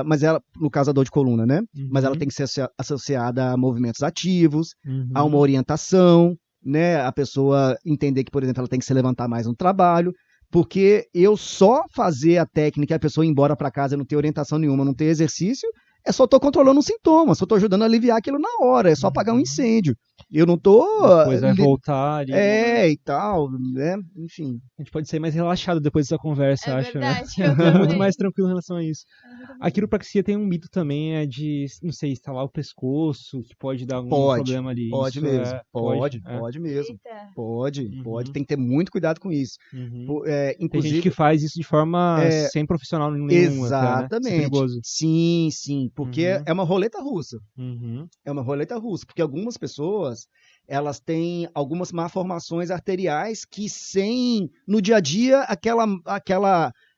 mas ela, no caso, a dor de coluna, né? Mas ela tem que ser associada a movimentos ativos, a uma orientação, né? A pessoa entender que, por exemplo, ela tem que se levantar mais no trabalho, porque eu só fazer a técnica e a pessoa ir embora para casa e não ter orientação nenhuma, não ter exercício, só estou controlando um sintoma, só estou ajudando a aliviar aquilo na hora, é só apagar um incêndio. Eu não estou... Depois vai voltar ali. E tal, né? Enfim. A gente pode ser mais relaxado depois dessa conversa, acho, verdade, né? Muito mais tranquilo em relação a isso. A quiropraxia tem um mito também, de, não sei, estalar o pescoço, que pode dar algum problema ali. Pode isso mesmo, pode mesmo. Eita. Pode, tem que ter muito cuidado com isso. Tem Inclusive, gente que faz isso de forma sem profissional nenhum. Exatamente. Até, né? Isso é perigoso. Sim, porque é uma roleta russa. É uma roleta russa, porque algumas pessoas, elas têm algumas malformações arteriais que no dia a dia,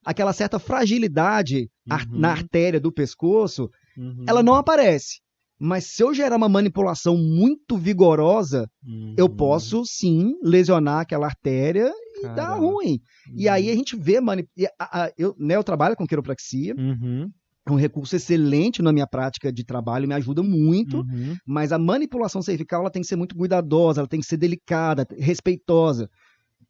aquela certa fragilidade na artéria do pescoço, Uhum. ela não aparece. Mas se eu gerar uma manipulação muito vigorosa, eu posso, sim, lesionar aquela artéria e dar Caramba. ruim. E aí a gente vê... eu trabalho com quiropraxia, Uhum. é um recurso excelente na minha prática de trabalho, me ajuda muito, Uhum. mas a manipulação cervical ela tem que ser muito cuidadosa, ela tem que ser delicada, respeitosa.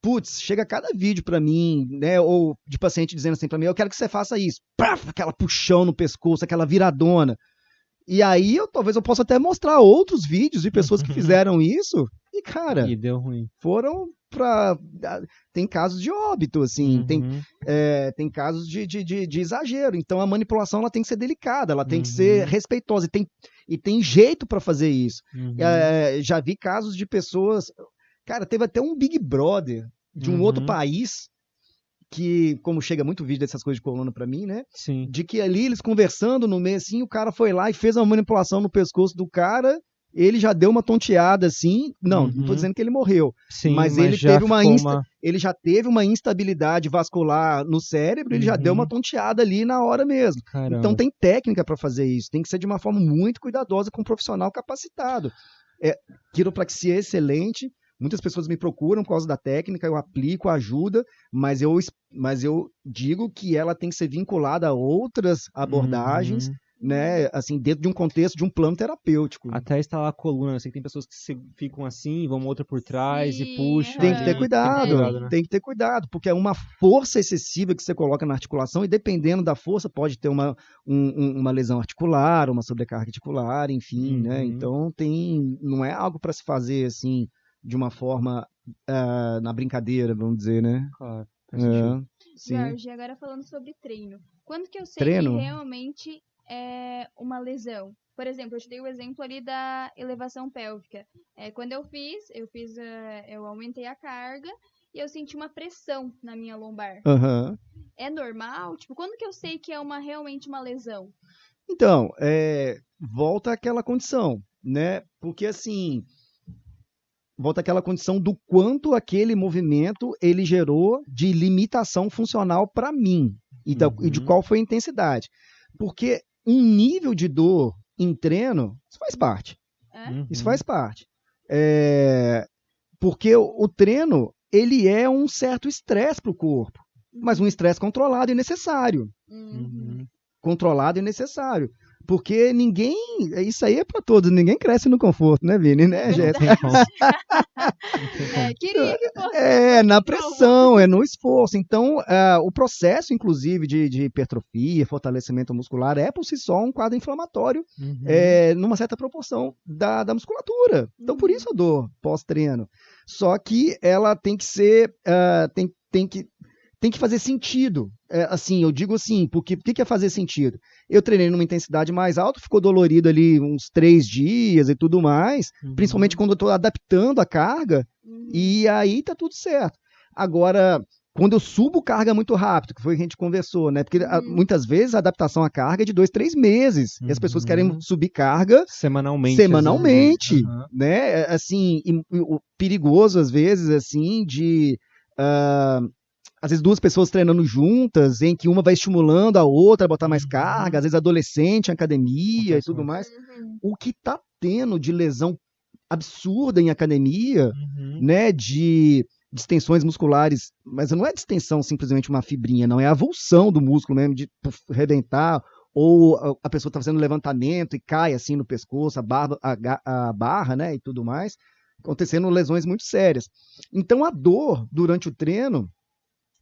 Putz, chega cada vídeo pra mim, né, ou de paciente dizendo assim pra mim, eu quero que você faça isso. Paf, aquela puxão no pescoço, aquela viradona. E aí, talvez eu possa até mostrar outros vídeos de pessoas que fizeram isso e, cara, E deu ruim. foram pra... Tem casos de óbito, assim, Uhum. tem casos de exagero. Então, a manipulação ela tem que ser delicada, ela tem que Uhum. ser respeitosa, e tem jeito pra fazer isso. Uhum. Já vi casos de pessoas... Cara, teve até um Big Brother de um outro país que, como chega muito vídeo dessas coisas de coluna pra mim, né? Sim. De que ali eles conversando no meio, assim, o cara foi lá e fez uma manipulação no pescoço do cara, ele já deu uma tonteada, assim, não tô dizendo que ele morreu, Sim, mas ele já teve ele já teve uma instabilidade vascular no cérebro, ele já deu uma tonteada ali na hora mesmo. Caramba. Então tem técnica para fazer isso, tem que ser de uma forma muito cuidadosa com um profissional capacitado. Quiropraxia é excelente, muitas pessoas me procuram por causa da técnica, eu aplico, ajuda, mas eu digo que ela tem que ser vinculada a outras abordagens, né, assim, dentro de um contexto de um plano terapêutico. Até instalar a coluna, eu sei que tem pessoas que ficam assim, vão outra por trás e puxam. Tem que ter cuidado, né? tem que ter cuidado, porque é uma força excessiva que você coloca na articulação e dependendo da força pode ter uma lesão articular, uma sobrecarga articular, enfim, né, então não é algo para se fazer assim, de uma forma na brincadeira, vamos dizer, né? Claro. Sim. Jorge, agora falando sobre treino. Quando que eu sei Treino? que realmente é uma lesão? Por exemplo, eu te dei o exemplo ali da elevação pélvica. Quando eu aumentei a carga e eu senti uma pressão na minha lombar. Uhum. É normal? Tipo, quando que eu sei que é realmente uma lesão? Então, volta àquela condição, né? Porque assim, volta àquela condição do quanto aquele movimento ele gerou de limitação funcional para mim e de qual foi a intensidade. Porque um nível de dor em treino, isso faz parte. Isso faz parte. Porque o treino, ele é um certo estresse para o corpo, mas um estresse controlado e necessário. Controlado e necessário. Porque isso aí é para todos, ninguém cresce no conforto, né, Vini? Né, Jéssica? Queria que fosse. Na pressão, no esforço. Então, o processo, inclusive, de hipertrofia, fortalecimento muscular, é por si só um quadro inflamatório, numa certa proporção da musculatura. Então, por isso a dor pós-treino. Só que ela tem que ser, tem que fazer sentido. Assim, eu digo assim, porque o que é fazer sentido? Eu treinei numa intensidade mais alta, ficou dolorido ali uns 3 dias e tudo mais, principalmente quando eu estou adaptando a carga, e aí tá tudo certo. Agora, quando eu subo carga muito rápido, que foi o que a gente conversou, né? Porque muitas vezes a adaptação à carga é de 2, 3 meses, e as pessoas querem subir carga semanalmente, né? Assim, o perigoso às vezes, assim, às vezes 2 pessoas treinando juntas, em que uma vai estimulando a outra a botar mais carga, às vezes adolescente, academia e tudo mais. O que tá tendo de lesão absurda em academia, né, de distensões musculares, mas não é distensão simplesmente uma fibrinha, não, é a avulsão do músculo mesmo, de rebentar, ou a pessoa tá fazendo levantamento e cai assim no pescoço, a barra, né, e tudo mais, acontecendo lesões muito sérias. Então a dor durante o treino,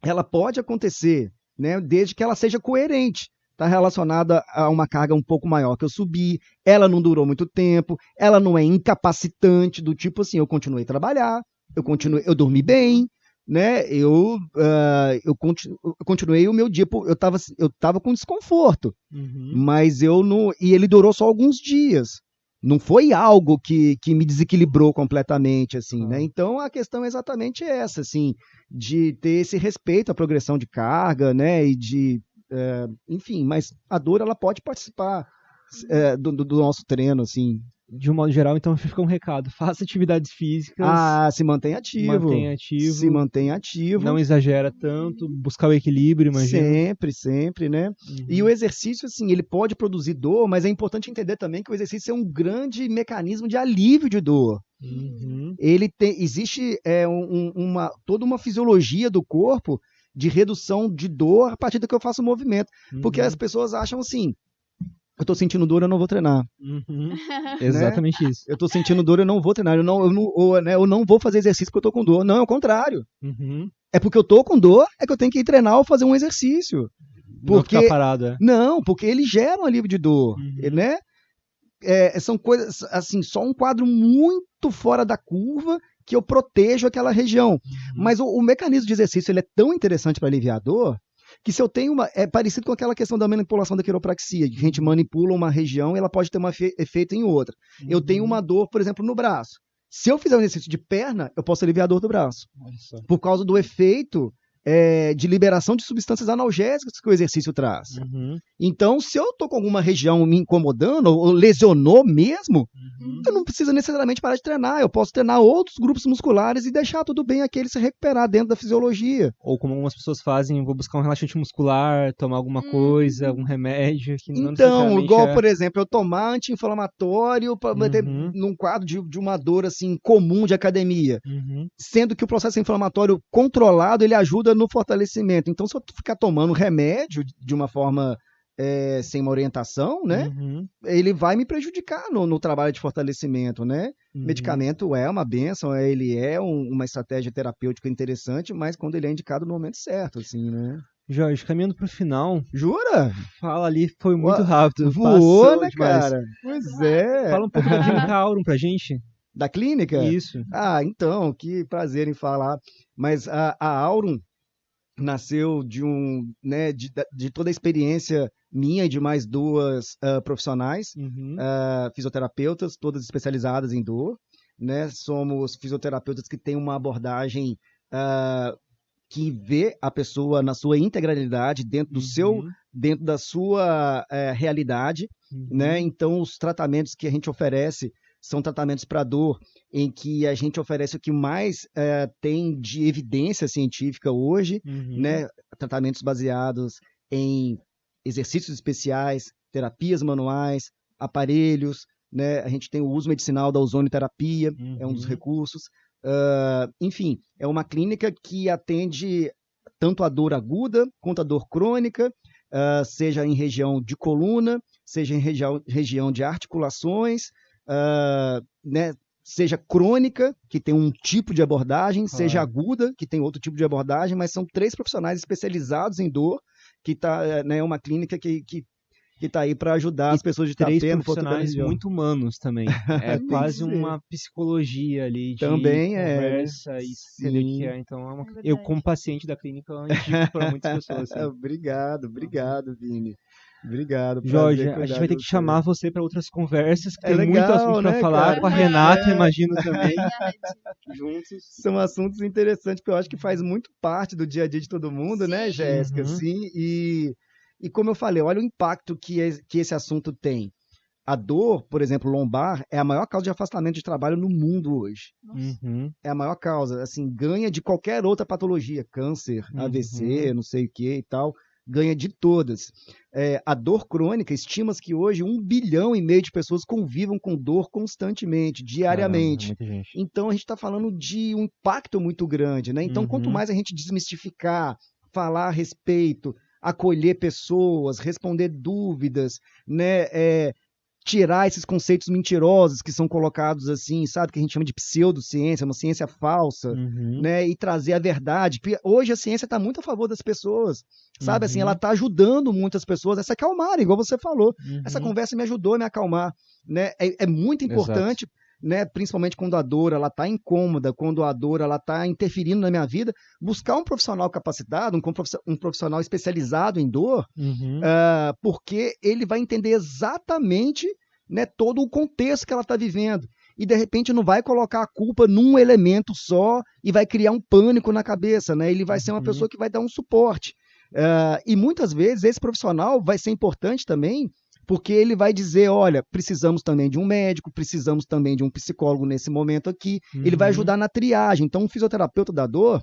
ela pode acontecer, né, desde que ela seja coerente. Está relacionada a uma carga um pouco maior que eu subi, ela não durou muito tempo, ela não é incapacitante, do tipo assim, eu continuei a trabalhar, eu dormi bem, né, eu continuei o meu dia, eu tava com desconforto, mas e ele durou só alguns dias. Não foi algo que me desequilibrou completamente, assim, né? Então, a questão é exatamente essa, assim, de ter esse respeito à progressão de carga, né? E enfim, mas a dor, ela pode participar do nosso treino, assim. de um modo geral, então fica um recado. Faça atividades físicas. Se mantém ativo. Se mantém ativo. Não exagera tanto, buscar o equilíbrio, imagina. Sempre, né? E o exercício, assim, ele pode produzir dor, mas é importante entender também que o exercício é um grande mecanismo de alívio de dor. Existe toda uma fisiologia do corpo de redução de dor a partir do que eu faço movimento. Porque as pessoas acham assim, eu tô sentindo dor, eu não vou treinar. Exatamente isso. Eu tô sentindo dor, eu não vou treinar. Eu não vou fazer exercício porque eu tô com dor. Não, é o contrário. É porque eu tô com dor, é que eu tenho que ir treinar ou fazer um exercício. Porque, não ficar parado, Não, porque ele gera um alívio de dor, né? São coisas, assim, só um quadro muito fora da curva que eu protejo aquela região. Mas o mecanismo de exercício ele é tão interessante para aliviar a dor que se eu tenho é parecido com aquela questão da manipulação da quiropraxia, que a gente manipula uma região e ela pode ter um efeito em outra. Eu tenho uma dor, por exemplo, no braço. Se eu fizer um exercício de perna, eu posso aliviar a dor do braço. Por causa do efeito de liberação de substâncias analgésicas que o exercício traz. Então, se eu tô com alguma região me incomodando, ou lesionou mesmo, eu não preciso necessariamente parar de treinar. Eu posso treinar outros grupos musculares e deixar tudo bem aquele se recuperar dentro da fisiologia. Ou como algumas pessoas fazem, vou buscar um relaxante muscular, tomar alguma coisa, algum remédio. Que não então, igual, por exemplo, eu tomar anti-inflamatório para meter num quadro de uma dor assim, comum de academia. Sendo que o processo inflamatório controlado, ele ajuda no fortalecimento. Então, se eu ficar tomando remédio de uma forma sem uma orientação, né, ele vai me prejudicar no trabalho de fortalecimento, né? Medicamento é uma bênção, ele é uma estratégia terapêutica interessante, mas quando ele é indicado no momento certo, assim, né? Jorge, caminhando pro final. Jura? Fala ali, foi muito rápido. Voou, né, cara? Pois é. Fala um pouco da Clínica Aurum pra gente. Da clínica? Isso. Então, que prazer em falar. Mas a Aurum nasceu de toda a experiência minha e de mais duas profissionais, fisioterapeutas, todas especializadas em dor, né? Somos fisioterapeutas que têm uma abordagem que vê a pessoa na sua integralidade, dentro da sua realidade, né? Então, os tratamentos que a gente oferece são tratamentos para dor, em que a gente oferece o que mais tem de evidência científica hoje, né? Tratamentos baseados em exercícios especiais, terapias manuais, aparelhos, né? A gente tem o uso medicinal da ozonioterapia, é um dos recursos. Enfim, é uma clínica que atende tanto a dor aguda quanto a dor crônica, seja em região de coluna, seja em região de articulações, né, seja crônica, que tem um tipo de abordagem, seja aguda, que tem outro tipo de abordagem, mas são 3 profissionais especializados em dor, que é uma clínica que está aí para ajudar as pessoas de 3 profissionais muito humanos também. É quase uma psicologia ali de conversa e entender o que é. Então, eu, como paciente da clínica, indico para muitas pessoas. Assim. Obrigado, Vini. Obrigado. Jorge, a gente vai ter que chamar você para outras conversas, que tem muito assunto para falar, cara? Com a Renata, imagino também. Juntos. São assuntos interessantes, que eu acho que faz muito parte do dia a dia de todo mundo, né, Jéssica? Sim, e como eu falei, olha o impacto que esse assunto tem. A dor, por exemplo, lombar, é a maior causa de afastamento de trabalho no mundo hoje. É a maior causa, assim, ganha de qualquer outra patologia, câncer, AVC, não sei o que e tal, ganha de todas. A dor crônica, estima-se que hoje 1,5 bilhão de pessoas convivam com dor constantemente, diariamente. Então, a gente está falando de um impacto muito grande, né? Então, quanto mais a gente desmistificar, falar a respeito, acolher pessoas, responder dúvidas, né? Tirar esses conceitos mentirosos que são colocados assim, sabe, que a gente chama de pseudociência, uma ciência falsa, né, e trazer a verdade. Hoje a ciência está muito a favor das pessoas, sabe, assim, ela está ajudando muitas pessoas a se acalmarem, igual você falou. Essa conversa me ajudou a me acalmar, né, é muito importante, né, principalmente quando a dor ela está incômoda, quando a dor ela está interferindo na minha vida, buscar um profissional capacitado, um profissional especializado em dor, porque ele vai entender exatamente, né, todo o contexto que ela está vivendo. E, de repente, não vai colocar a culpa num elemento só e vai criar um pânico na cabeça, né? Ele vai ser uma pessoa que vai dar um suporte. E, muitas vezes, esse profissional vai ser importante também Porque ele vai dizer, olha, precisamos também de um médico, precisamos também de um psicólogo nesse momento aqui. Ele vai ajudar na triagem. Então, um fisioterapeuta da dor,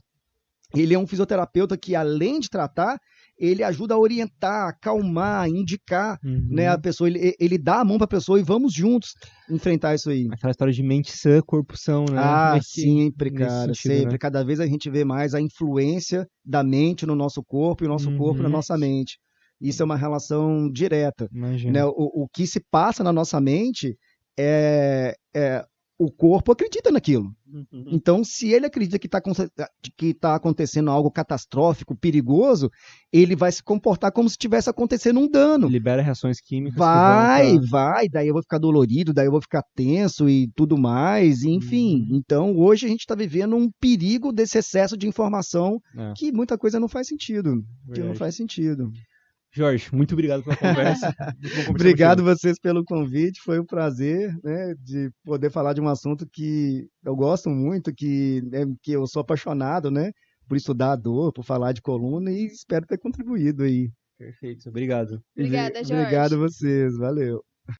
ele é um fisioterapeuta que, além de tratar, ele ajuda a orientar, acalmar, indicar, né, a pessoa. Ele dá a mão para a pessoa e vamos juntos enfrentar isso aí. Aquela história de mente sã, corpo são, né? Ah, sempre, cara, sentido, sempre. né? Cada vez a gente vê mais a influência da mente no nosso corpo e o nosso corpo na nossa mente. Isso é uma relação direta. Imagina. Né? O que se passa na nossa mente o corpo acredita naquilo. Então, se ele acredita que está acontecendo algo catastrófico, perigoso, ele vai se comportar como se estivesse acontecendo um dano. Libera reações químicas. Vai, daí eu vou ficar dolorido, daí eu vou ficar tenso e tudo mais, enfim. Então, hoje a gente está vivendo um perigo desse excesso de informação que muita coisa não faz sentido. Que não faz sentido. Jorge, muito obrigado pela conversa. Obrigado vocês pelo convite, foi um prazer, né, de poder falar de um assunto que eu gosto muito, que eu sou apaixonado, né, por estudar a dor, por falar de coluna e espero ter contribuído aí. Perfeito, obrigado. Obrigada, Jorge. Obrigado a vocês, valeu.